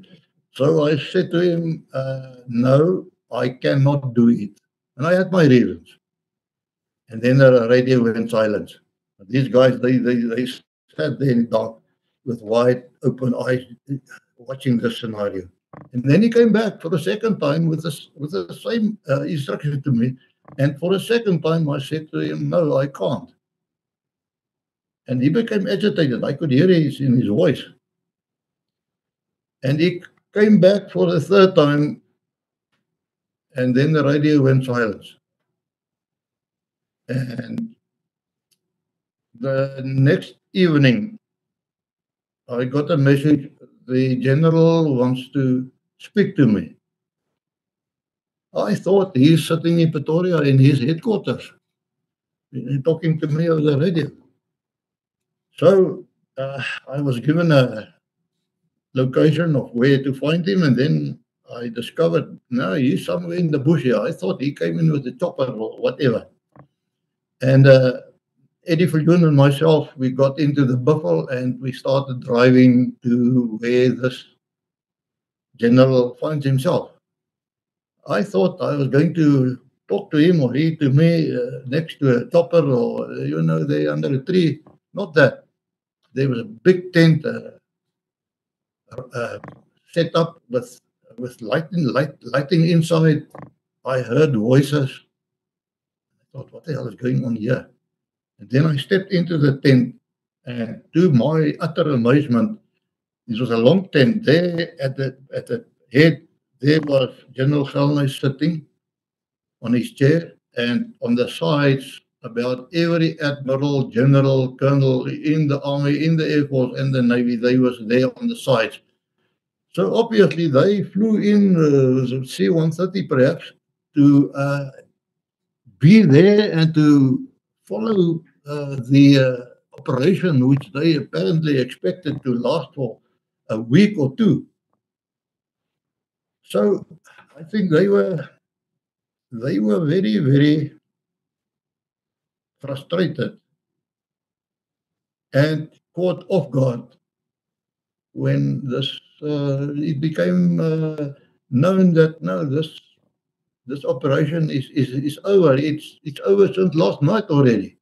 [SPEAKER 4] So I said to him, no, I cannot do it. And I had my reasons. And then the radio went silent. These guys, they sat there in the dark with wide open eyes watching this scenario. And then he came back for the second time with the same instruction to me. And for a second time, I said to him, no, I can't. And he became agitated. I could hear it in his voice. And he came back for the third time, and then the radio went silent. And the next evening, I got a message, the general wants to speak to me. I thought he's sitting in Pretoria in his headquarters, talking to me over the radio. So I was given a location of where to find him, and then I discovered, no, he's somewhere in the bush here. I thought he came in with a chopper or whatever. And Eddie Viljoen and myself, we got into the Buffalo and we started driving to where this general finds himself. I thought I was going to talk to him or he to me next to a chopper or, they're under a tree. Not that. There was a big tent set up with lighting inside. I heard voices. I thought, what the hell is going on here? And then I stepped into the tent, and to my utter amazement, this was a long tent. There at the head, there was General Geldnys sitting on his chair, and on the sides, about every admiral, general, colonel in the army, in the air force, and the navy, they was there on the sides. So obviously they flew in C-130 perhaps to be there and to follow the operation, which they apparently expected to last for a week or two. So I think they were very, very frustrated and caught off guard when this it became known that no, this operation is over. It's over since last night already.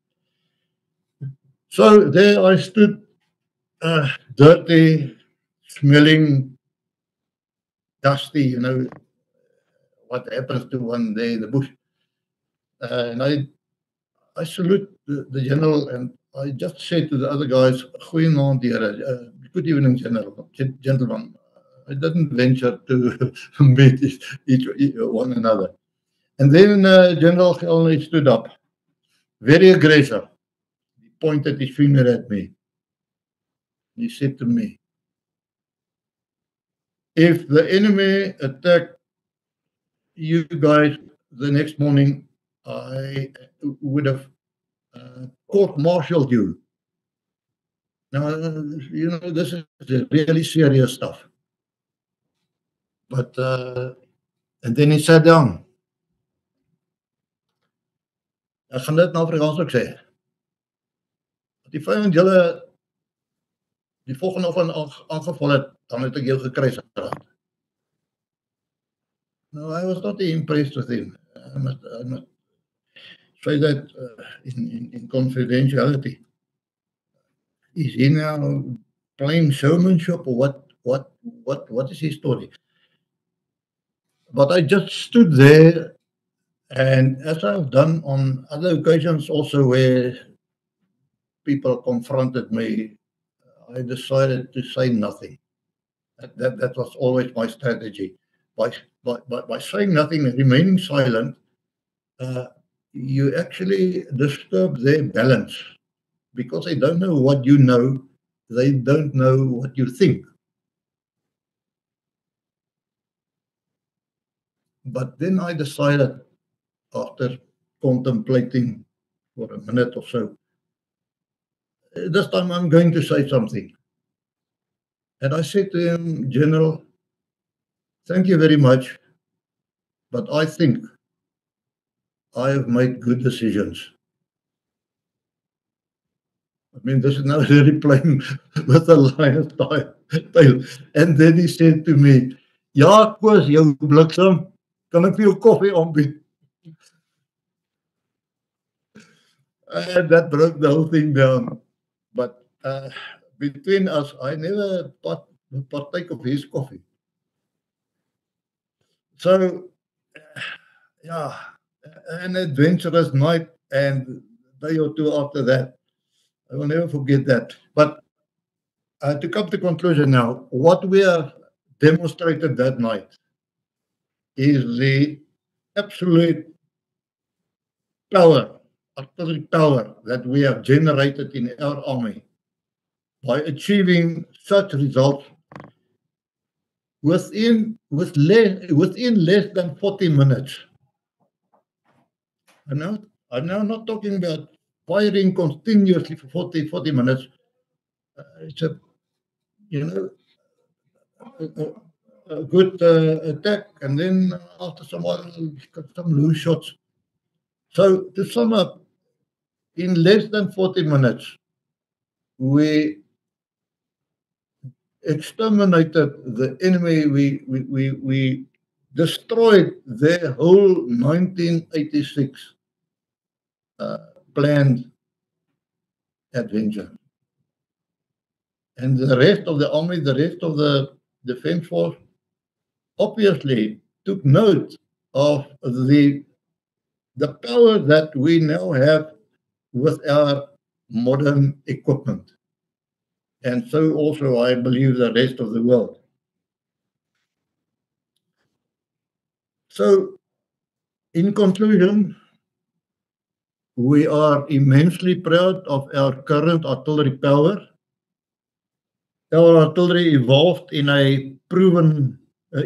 [SPEAKER 4] So there I stood, dirty, smelling, dusty. What happens to one there in the bush. And I salute the general, and I just said to the other guys, "Goeienaand, here. Good evening, gentlemen. I didn't venture to meet each one another. And then General Gelney stood up, very aggressive. He pointed his finger at me. He said to me, if the enemy attacked you guys the next morning, I would have court-martialed you. Now, you know, this is really serious stuff. But, and then he sat down. Ek gaan dit nou Afrikaans ook sê. Die vyand julle die volgende oggend aangeval het, dan het ek jou gekruis geraak. No, I was not impressed with him. I must say that in confidentiality. Is he now playing showmanship or what is his story? But I just stood there, and as I've done on other occasions also where people confronted me, I decided to say nothing. That was always my strategy. By saying nothing and remaining silent, you actually disturb their balance, because they don't know what you know, they don't know what you think. But then I decided, after contemplating for a minute or so, this time I'm going to say something. And I said to him, General, thank you very much, but I think I have made good decisions. I mean, this is now really playing with the lion's tail. And then he said to me, ja, Koos, jou bliksem, kan ek vir jou koffie aanbied? And that broke the whole thing down. But between us, I never partake of his coffee. So, yeah, an adventurous night, and a day or two after that, I will never forget that. But to come to conclusion now, what we have demonstrated that night is the absolute power, artillery power that we have generated in our army by achieving such results within less than 40 minutes. I'm now not talking about firing continuously for 40 minutes. It's a, you know, a good attack, and then after some while, got some loose shots. So to sum up, in less than 40 minutes, we exterminated the enemy. We destroyed their whole 1986 planned adventure. And the rest of the army, the rest of the defense force, obviously took note of the power that we now have with our modern equipment. And so also, I believe, the rest of the world. So, in conclusion, we are immensely proud of our current artillery power. Our artillery evolved in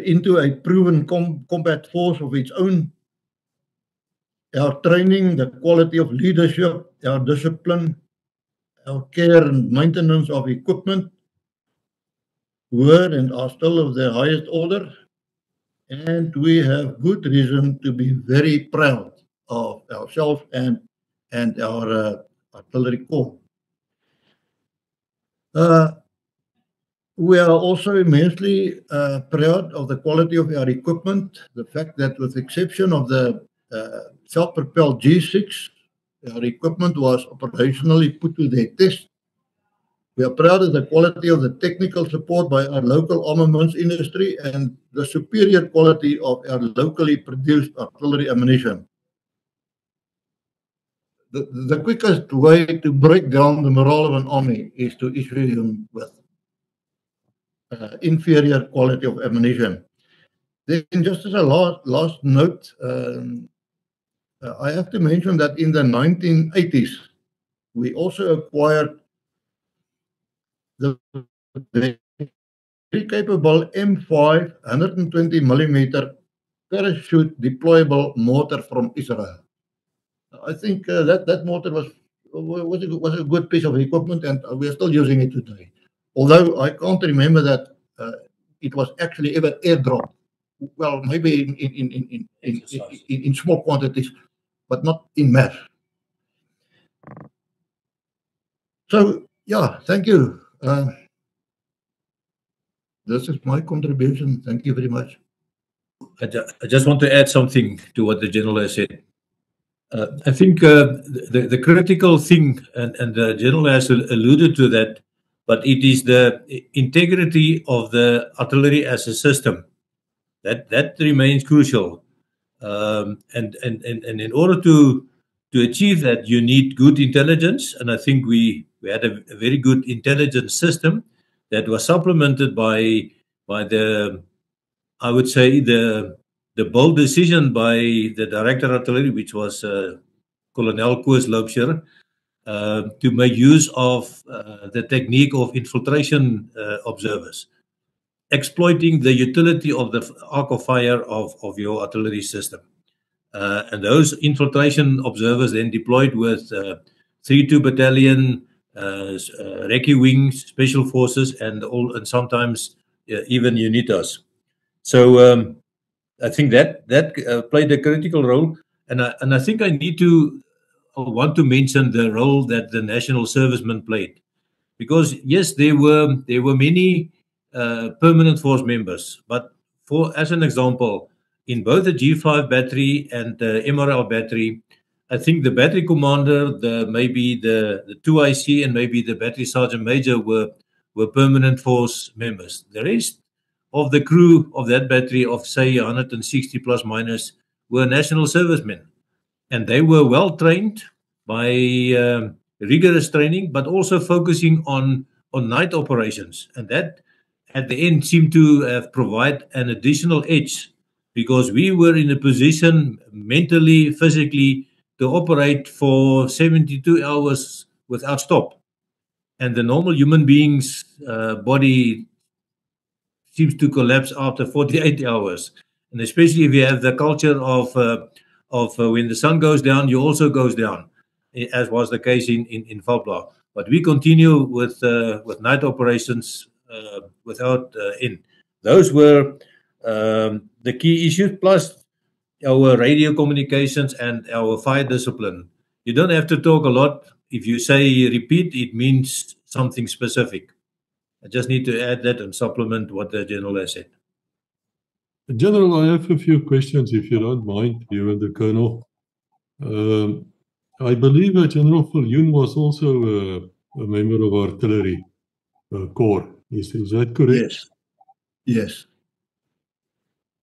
[SPEAKER 4] into a proven combat force of its own. Our training, the quality of leadership, our discipline, our care and maintenance of equipment were and are still of the highest order. And we have good reason to be very proud of ourselves and our artillery corps. We are also immensely proud of the quality of our equipment, the fact that with the exception of the self-propelled G6, our equipment was operationally put to their test. We are proud of the quality of the technical support by our local armaments industry and the superior quality of our locally produced artillery ammunition. The quickest way to break down the morale of an army is to issue him with inferior quality of ammunition. Then just as a last note, I have to mention that in the 1980s, we also acquired the very capable M5 120mm parachute deployable mortar from Israel. I think that mortar was a good piece of equipment, and we are still using it today. Although I can't remember that it was actually ever airdropped. Well, maybe in small quantities, but not in mass. So yeah, thank you. This is my contribution. Thank you very much.
[SPEAKER 5] I just want to add something to what the General has said. I think the critical thing, and the General has alluded to that, but it is the integrity of the artillery as a system that remains crucial. And in order to achieve that, you need good intelligence, and I think we had a very good intelligence system that was supplemented by the, I would say, the bold decision by the Director of Artillery, which was Colonel Koos Loubser, to make use of the technique of infiltration observers, exploiting the utility of the arc of fire of your artillery system. And those infiltration observers then deployed with 3-2 Battalion, Recce Wings, Special Forces, and sometimes even UNITAS. So I think that played a critical role, and I think I want to mention the role that the national servicemen played, because yes, there were many permanent force members, but as an example, in both the G5 battery and the MRL battery, I think the battery commander, maybe the 2IC, and maybe the battery sergeant major were permanent force members. The rest of the crew of that battery, of say 160 plus minus, were national servicemen, and they were well trained by rigorous training, but also focusing on night operations, and that at the end seemed to provide an additional edge, because we were in a position mentally, physically, to operate for 72 hours without stop, and the normal human being's body seems to collapse after 48 hours. And especially if you have the culture of when the sun goes down, you also goes down, as was the case in Valbla. But we continue with night operations without end. Those were the key issues, plus our radio communications and our fire discipline. You don't have to talk a lot. If you say repeat, it means something specific. I just need to add that and supplement what the General has said.
[SPEAKER 3] General, I have a few questions, if you don't mind, you and the Colonel. I believe that General Viljoen was also a member of artillery corps. Is that correct?
[SPEAKER 4] Yes. Yes.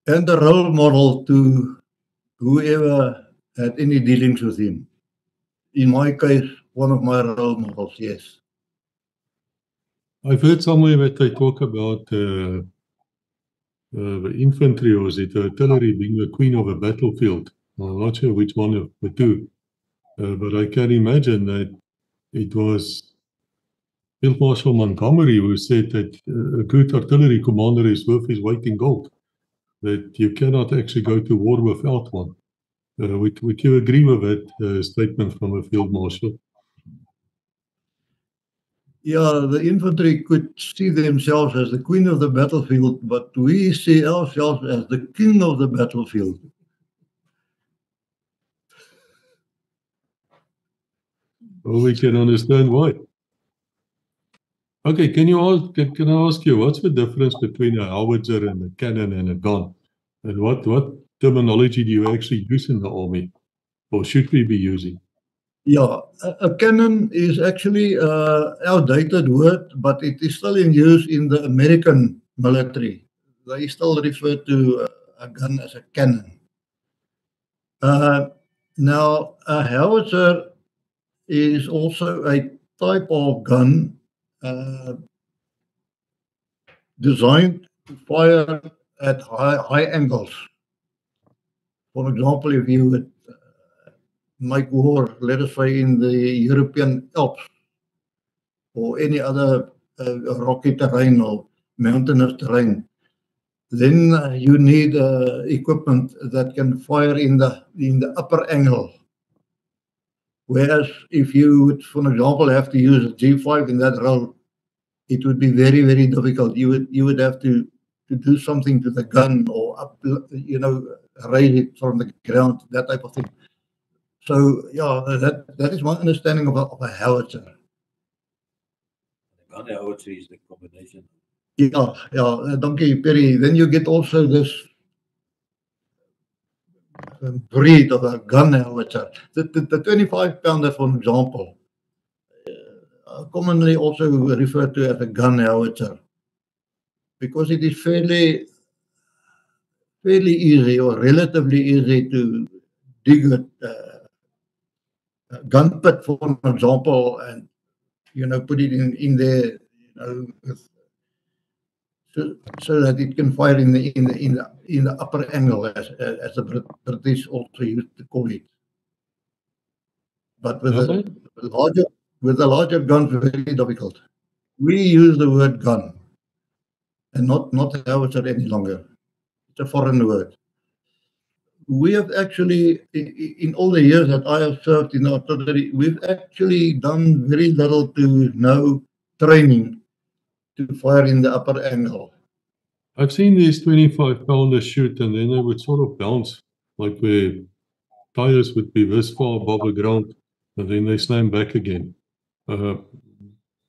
[SPEAKER 4] And a role model to whoever had any dealings with him. In my case, one of my role models, yes.
[SPEAKER 3] I've heard somewhere that they talk about the infantry, or is it the artillery, being the queen of a battlefield. I'm not sure which one of the two, but I can imagine that it was Field Marshal Montgomery who said that a good artillery commander is worth his weight in gold, that you cannot actually go to war without one. Would you agree with that statement from a Field Marshal?
[SPEAKER 4] Yeah, the infantry could see themselves as the queen of the battlefield, but we see ourselves as the king of the battlefield.
[SPEAKER 3] Well, we can understand why. Okay, can I ask you, what's the difference between a howitzer and a cannon and a gun? And what terminology do you actually use in the army, or should we be using?
[SPEAKER 4] Yeah, a cannon is actually an outdated word, but it is still in use in the American military. They still refer to a gun as a cannon. Now, a howitzer is also a type of gun designed to fire at high angles. For example, if you would make war, let us say, in the European Alps or any other rocky terrain or mountainous terrain, then you need equipment that can fire in the upper angle. Whereas if you would, for example, have to use a G5 in that role, it would be very, very difficult. You would have to do something to the gun or up, raise it from the ground, that type of thing. So yeah, that is my understanding of a howitzer.
[SPEAKER 5] The gun howitzer is the combination.
[SPEAKER 4] Yeah, donkey Perry. Then you get also this breed of a gun howitzer. The 25-pounder, for example, commonly also referred to as a gun howitzer because it is fairly easy or relatively easy to dig a gun pit, for example, and put it in there, so that it can fire in the upper angle, as the British also used to call it. But with the larger guns, very difficult. We use the word gun and not howitzer any longer. It's a foreign word. We have actually, in all the years that I have served in artillery, we've actually done very little to no training to fire in the upper angle.
[SPEAKER 3] I've seen these 25-pounders shoot, and then they would sort of bounce, like where tires would be this far above the ground, and then they slam back again.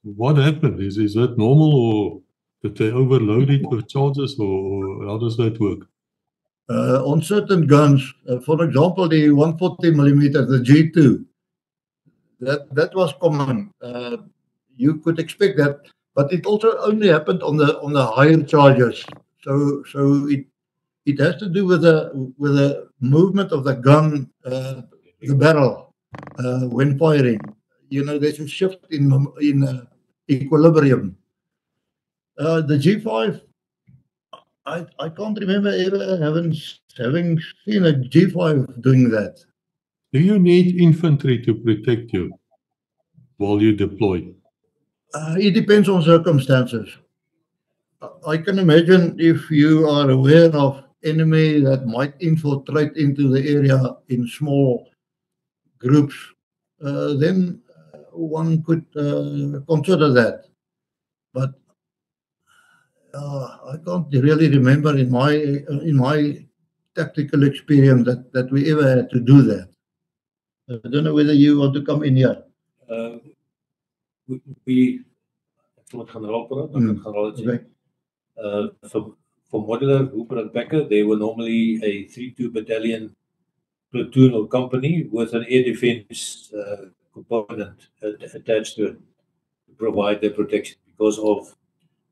[SPEAKER 3] What happened? Is that normal, or did they overload it with charges, or how does that work?
[SPEAKER 4] On certain guns, for example, the 140mm, the G2, that was common. You could expect that, but it also only happened on the higher charges. So it has to do with the movement of the gun, the barrel, when firing. There's a shift in equilibrium. The G5. I can't remember ever having seen a G5 doing that.
[SPEAKER 3] Do you need infantry to protect you while you deploy?
[SPEAKER 4] It depends on circumstances. I can imagine if you are aware of enemy that might infiltrate into the area in small groups, then one could consider that. But I can't really remember in my tactical experience that we ever had to do that. I don't know whether you want to come in here.
[SPEAKER 5] For Modular, Hooper and Becker, they were normally a 3-2 battalion platoon or company with an air defense component attached to it to provide the protection because of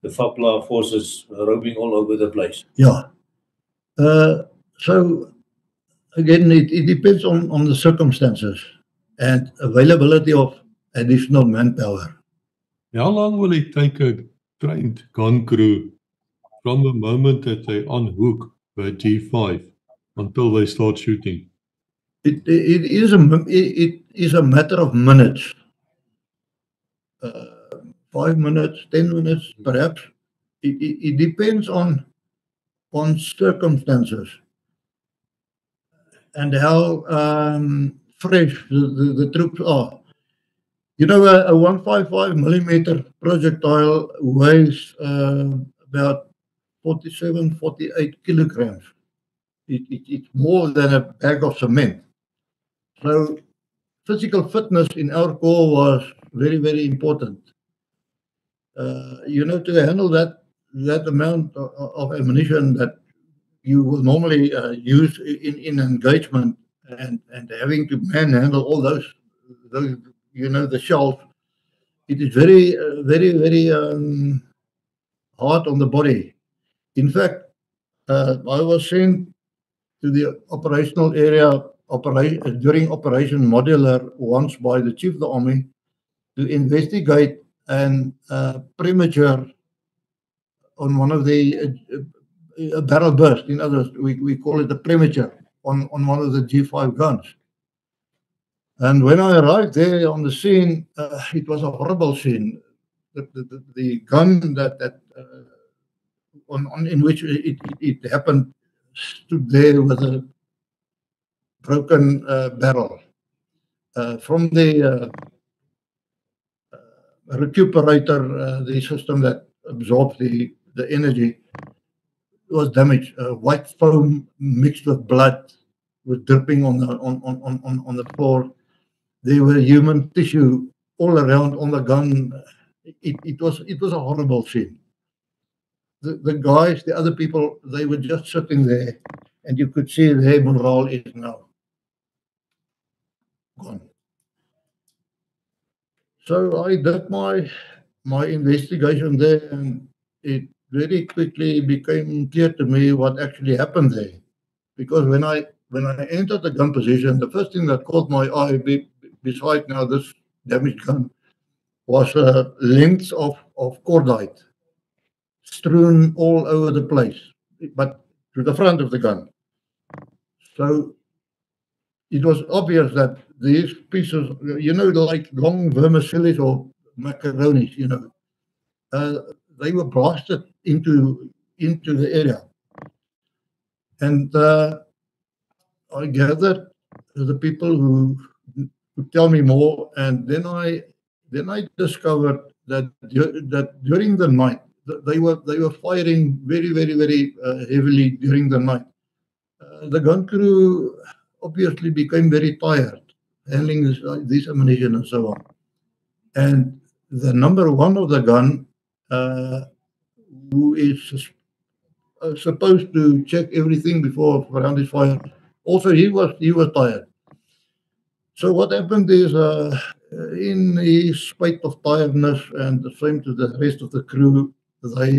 [SPEAKER 5] the FAPLA forces roaming all over the place.
[SPEAKER 4] Yeah. So again, it depends on the circumstances and availability of additional manpower.
[SPEAKER 3] How long will it take a trained gun crew from the moment that they unhook the G5 until they start shooting?
[SPEAKER 4] It is a matter of minutes. 5 minutes, 10 minutes, perhaps. It depends on circumstances and how fresh the troops are. A 155mm projectile weighs about 47, 48 kilograms. It's more than a bag of cement. So physical fitness in our corps was very, very important. To handle that amount of ammunition that you will normally use in engagement and having to manhandle all those the shells, it is very, very, very hard on the body. In fact, I was sent to the operational area during Operation Modular once by the Chief of the Army to investigate an premature on one of the barrel burst. In other words, we call it a premature on one of the G5 guns. And when I arrived there on the scene, it was a horrible scene. The gun in which it happened stood there with a broken barrel. From the recuperator, the system that absorbs the energy, was damaged. White foam mixed with blood was dripping on the floor. There were human tissue all around on the gun. It was a horrible scene. The guys, the other people, they were just sitting there, and you could see their morale is now gone. So I did my investigation there, and it very quickly became clear to me what actually happened there. Because when I entered the gun position, the first thing that caught my eye, beside now this damaged gun, was lengths of cordite strewn all over the place, but to the front of the gun. So it was obvious that these pieces, like long vermicellis or macaronis, they were blasted into the area. And I gathered the people who tell me more, and then I discovered that during the night they were firing very, very, very heavily during the night. The gun crew obviously became very tired handling this ammunition and so on. And the number one of the gun, who is supposed to check everything before round is fired, also he was tired. So what happened is, in his spite of tiredness, and the same to the rest of the crew, they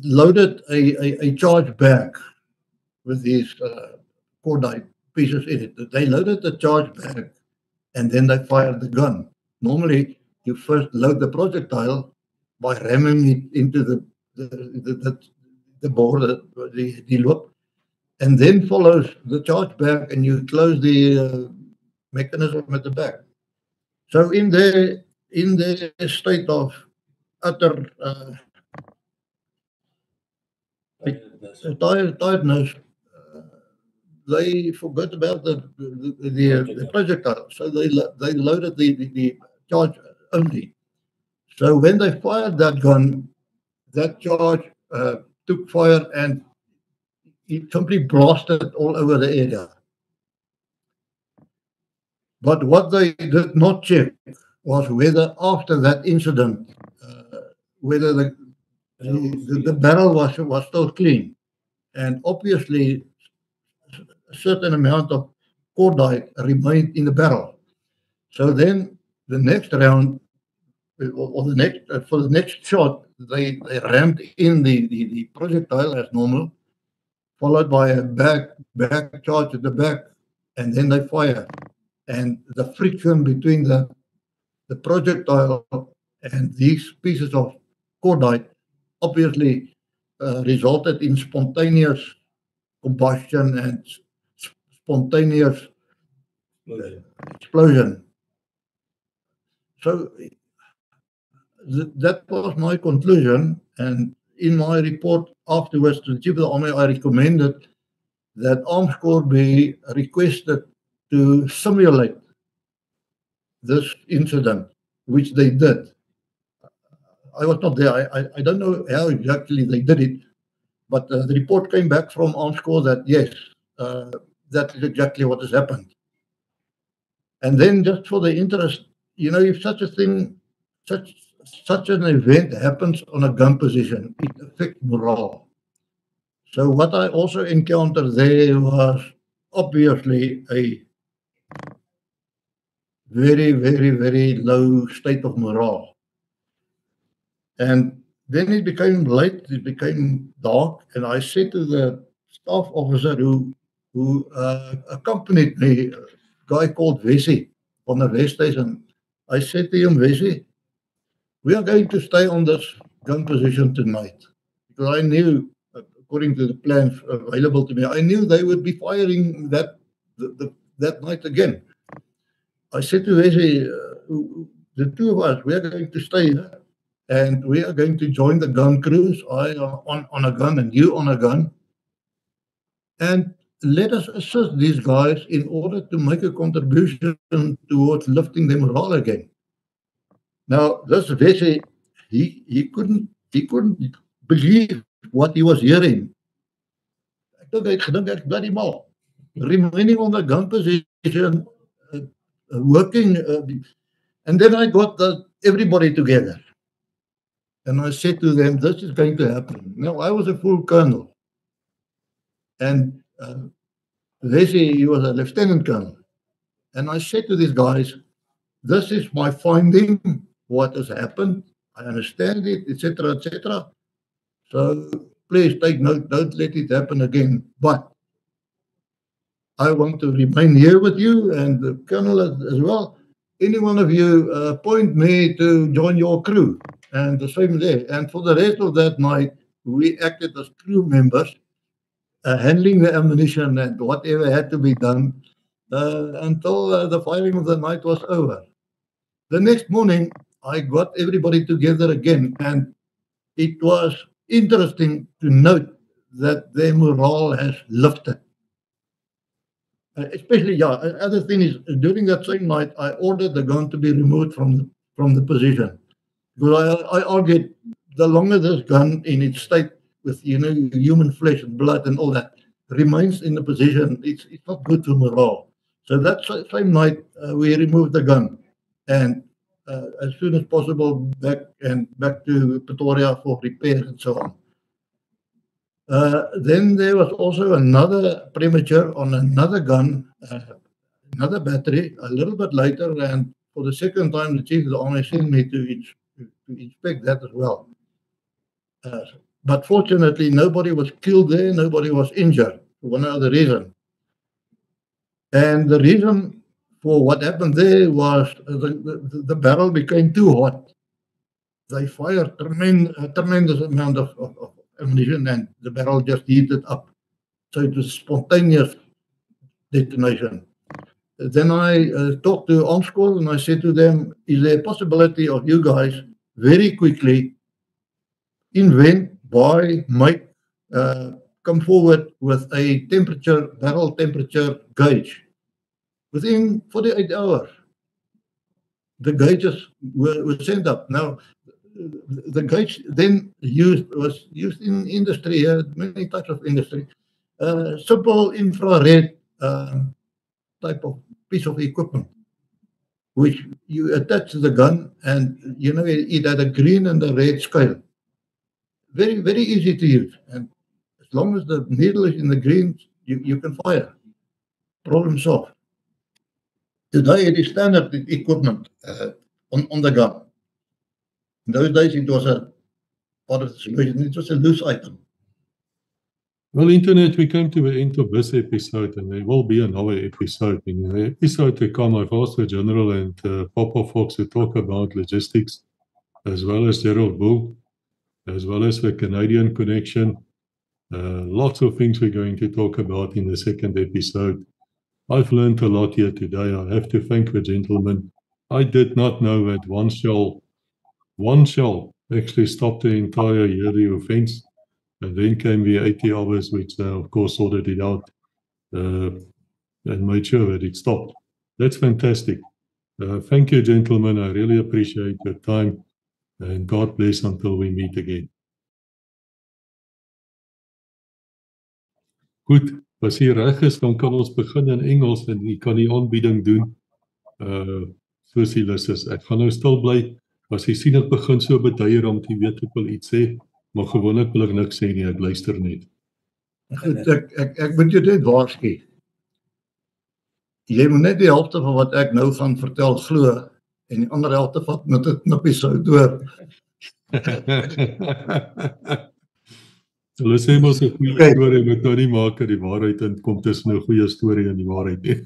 [SPEAKER 4] loaded a charge bag with these cordite pieces in it. They loaded the charge bag, and then they fired the gun. Normally, you first load the projectile by ramming it into the bore, the loop, and then follows the charge bag, and you close the mechanism at the back. So in their state of utter tiredness, they forgot about the projectile. So they loaded the charge only. So when they fired that gun, that charge took fire, and it simply blasted all over the area. But what they did not check was whether after that incident, whether the barrel was still clean. And obviously, a certain amount of cordite remained in the barrel. So then the next round, or for the next shot, they rammed in the projectile as normal, followed by a back charge at the back, and then they fired. And the friction between the projectile and these pieces of cordite obviously resulted in spontaneous combustion and spontaneous explosion. So that was my conclusion, and in my report afterwards to the Chief of the Army, I recommended that Arms Corps be requested to simulate this incident, which they did. I was not there. I don't know how exactly they did it, but the report came back from Arms Corps that yes, that is exactly what has happened. And then, just for the interest, if such a thing, such an event happens on a gun position, it affects morale. So what I also encountered there was obviously a very, very, very low state of morale. And then it became late, it became dark, and I said to the staff officer who accompanied me, a guy called Vesey on the West Station, I said to him, Vesey, we are going to stay on this gun position tonight. Because I knew, according to the plans available to me, I knew they would be firing that night again. I said to Wesley, the two of us, we are going to stay here and we are going to join the gun crews. I on a gun and you on a gun. And let us assist these guys in order to make a contribution towards lifting their morale again. Now, this Wesley, he couldn't believe what he was hearing. Ek dink ek bloody mal. Remaining on the gun position, working, and then I got everybody together. And I said to them, this is going to happen. Now, I was a full colonel. And Wesley, he was a lieutenant colonel. And I said to these guys, this is my finding, what has happened. I understand it, etc., etc. So please take note, don't let it happen again. But I want to remain here with you and the colonel as well. Any one of you point me to join your crew. And the same there. And for the rest of that night, we acted as crew members, handling the ammunition and whatever had to be done until the firing of the night was over. The next morning, I got everybody together again, and it was interesting to note that their morale has lifted. Especially, other thing is, during that same night, I ordered the gun to be removed from the position. Because I argued, the longer this gun in its state with, human flesh and blood and all that remains in the position, it's not good for morale. So that same night, we removed the gun. And as soon as possible, back to Pretoria for repairs and so on. Then there was also another premature on another gun, another battery, a little bit later, and for the second time, the Chief of the Army sent me to inspect that as well. But fortunately, nobody was killed there, nobody was injured, for one other reason. And the reason for what happened there was the barrel became too hot. They fired a tremendous amount of ammunition and the barrel just heated up. So it was a spontaneous detonation. Then I talked to Armschool and I said to them, is there a possibility of you guys very quickly invent, buy, make, come forward with a barrel temperature gauge? Within 48 hours, the gauges were sent up. Now, the gauge then was used in industry, many types of industry. Simple infrared type of piece of equipment, which you attach to the gun, and it had a green and a red scale. Very, very easy to use, and as long as the needle is in the green, you can fire. Problem solved. Today it is standard equipment on the gun. In those days it was a part of the solution, it was a loose item.
[SPEAKER 3] Well, Internet, we came to the end of this episode, and there will be another episode. In the episode to come, I've asked the General and Papa Fox to talk about logistics, as well as Gerald Bull, as well as the Canadian connection. Lots of things we're going to talk about in the second episode. I've learned a lot here today. I have to thank the gentleman. I did not know that one shell actually stopped the entire yearly offense. And then came the 80 hours, which of course sorted it out and made sure that it stopped. That's fantastic. Thank you, gentlemen. I really appreciate your time. And God bless until we meet again. Goed, as jy reg is, dan kan ons begin in Engels en jy kan die aanbieding doen soos jy lus is. Ek gaan nou stil bly. As jy sien ek begin so beduier om te weet ek wil iets sê, maar gewoonlik wil ek niks sê nie, ek luister net.
[SPEAKER 4] Goed, ek moet jou net waarsku. Jy moet net die helfte van wat ek nou gaan vertel glo en die ander helfte vat met 'n knippie sout door.
[SPEAKER 3] Hulle sê mos 'n goeie storie moet nou nie maak dat die waarheid inkom tussen 'n goeie storie en die waarheid nie.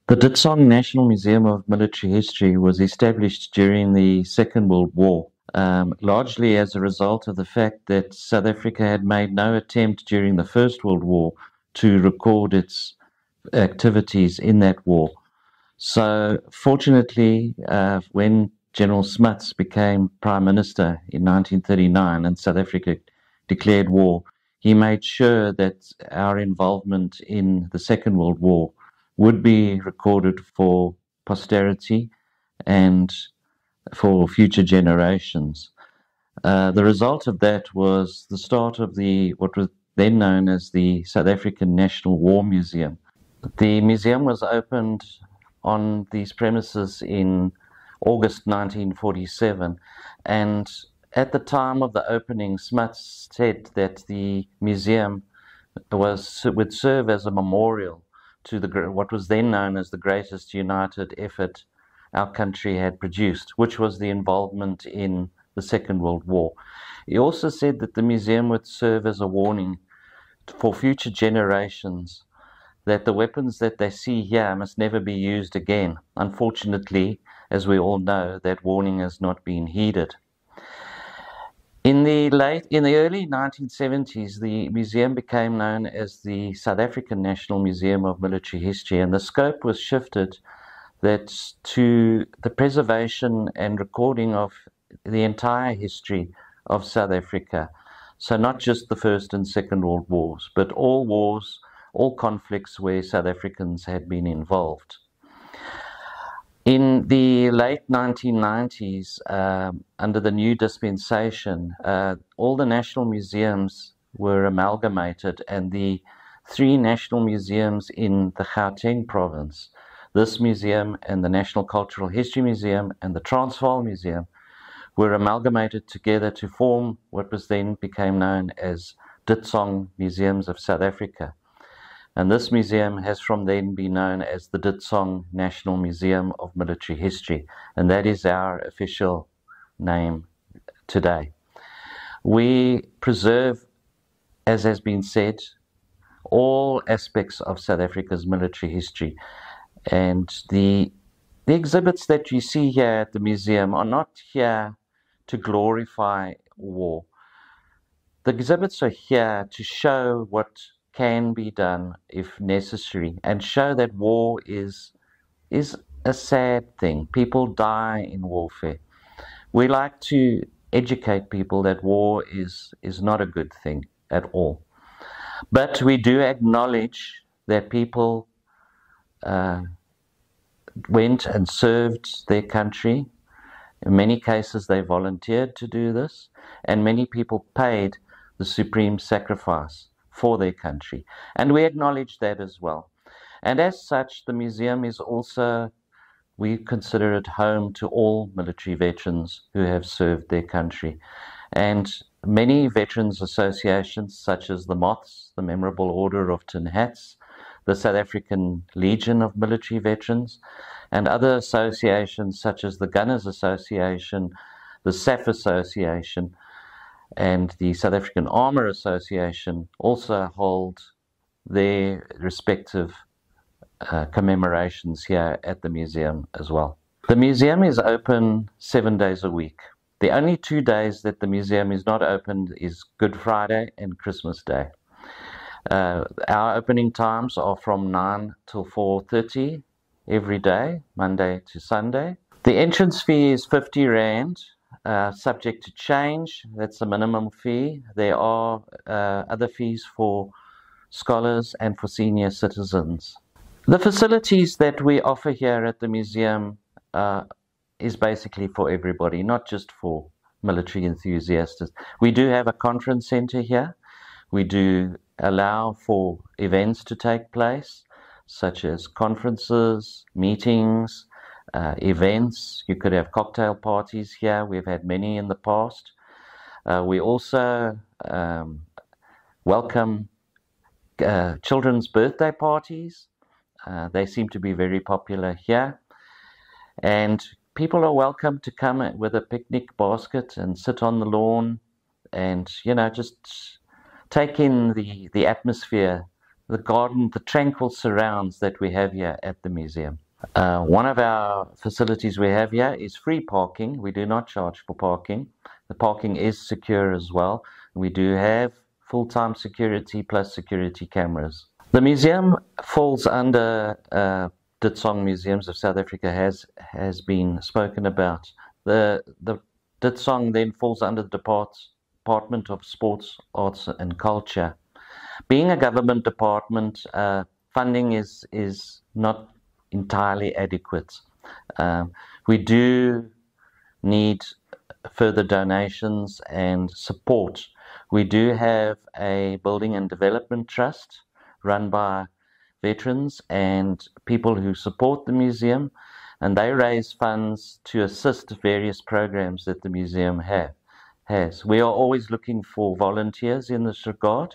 [SPEAKER 6] The The Ditsong National Museum of Military History was established during the Second World War, largely as a result of the fact that South Africa had made no attempt during the First World War to record its activities in that war. So, fortunately, when General Smuts became Prime Minister in 1939 and South Africa declared war, he made sure that our involvement in the Second World War would be recorded for posterity and for future generations. The result of that was the start of what was then known as the South African National War Museum. The museum was opened on these premises in August 1947, and at the time of the opening, Smuts said that the museum would serve as a memorial to what was then known as the greatest united effort our country had produced, which was the involvement in the Second World War. He also said that the museum would serve as a warning for future generations that the weapons that they see here must never be used again. Unfortunately, as we all know, that warning has not been heeded. In the early 1970s, the museum became known as the South African National Museum of Military History, and the scope was shifted to the preservation and recording of the entire history of South Africa. So not just the First and Second World Wars, but all wars, all conflicts where South Africans had been involved. In the late 1990s, under the new dispensation, all the national museums were amalgamated, and the 3 national museums in the Gauteng province, this museum and the National Cultural History Museum and the Transvaal Museum, were amalgamated together to form what was then became known as Ditsong Museums of South Africa. And this museum has from then been known as the Ditsong National Museum of Military History, and that is our official name today. We preserve, as has been said, all aspects of South Africa's military history, and the exhibits that you see here at the museum are not here to glorify war. The exhibits are here to show what can be done if necessary, and show that war is a sad thing. People die in warfare. We like to educate people that war is not a good thing at all. But we do acknowledge that people went and served their country. In many cases, they volunteered to do this, and many people paid the supreme sacrifice for their country. And we acknowledge that as well. And as such, the museum is also, we consider it home to all military veterans who have served their country. And many veterans associations, such as the MOTS, the Memorable Order of Tin Hats, the South African Legion of Military Veterans, and other associations such as the Gunners Association, the SAF Association, and the South African Armour Association also hold their respective commemorations here at the museum as well. The museum is open 7 days a week. The only 2 days that the museum is not open is Good Friday and Christmas Day. Our opening times are from 9 till 4:30 every day, Monday to Sunday. The entrance fee is 50 Rand. Subject to change, that's a minimum fee. There are other fees for scholars and for senior citizens. The facilities that we offer here at the museum is basically for everybody, not just for military enthusiasts. We do have a conference center here. We do allow for events to take place, such as conferences, meetings, events. You could have cocktail parties here. We've had many in the past. We also welcome children's birthday parties. They seem to be very popular here. And people are welcome to come with a picnic basket and sit on the lawn and, just take in the atmosphere, the garden, the tranquil surrounds that we have here at the museum. One of our facilities we have here is free parking. We do not charge for parking. The parking is secure as well. We do have full-time security plus security cameras. The museum falls under Ditsong Museums of South Africa has been spoken about. The Ditsong then falls under the Department of Sports, Arts and Culture. Being a government department, funding is not entirely adequate. We do need further donations and support. We do have a building and development trust run by veterans and people who support the museum, and they raise funds to assist various programs that the museum has. We are always looking for volunteers in this regard.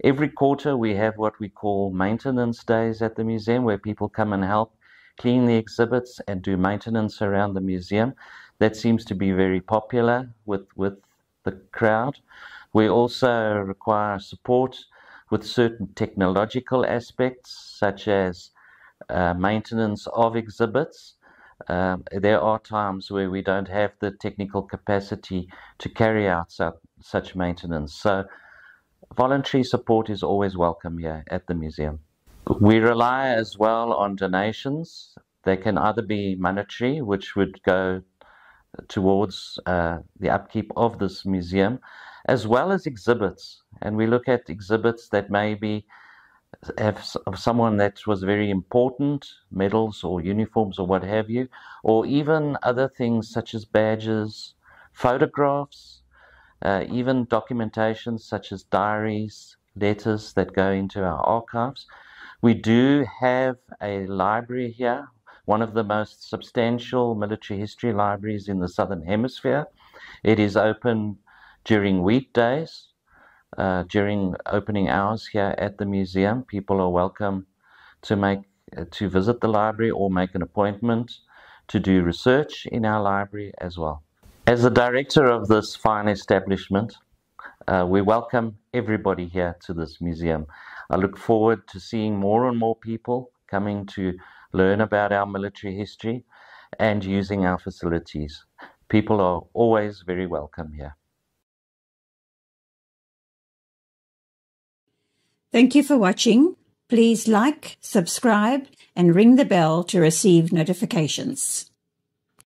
[SPEAKER 6] Every quarter we have what we call maintenance days at the museum, where people come and help clean the exhibits and do maintenance around the museum. That seems to be very popular with the crowd. We also require support with certain technological aspects, such as maintenance of exhibits. There are times where we don't have the technical capacity to carry out such maintenance. So voluntary support is always welcome here at the museum. We rely as well on donations. They can either be monetary, which would go towards the upkeep of this museum, as well as exhibits. And we look at exhibits that maybe have someone that was very important, medals or uniforms or what have you, or even other things such as badges, photographs, even documentation such as diaries, letters that go into our archives. We do have a library here, one of the most substantial military history libraries in the Southern Hemisphere. It is open during weekdays, during opening hours here at the museum. People are welcome to visit the library or make an appointment to do research in our library as well. As the director of this fine establishment, we welcome everybody here to this museum. I look forward to seeing more and more people coming to learn about our military history and using our facilities. People are always very welcome here.
[SPEAKER 1] Thank you for watching. Please like, subscribe, and ring the bell to receive notifications.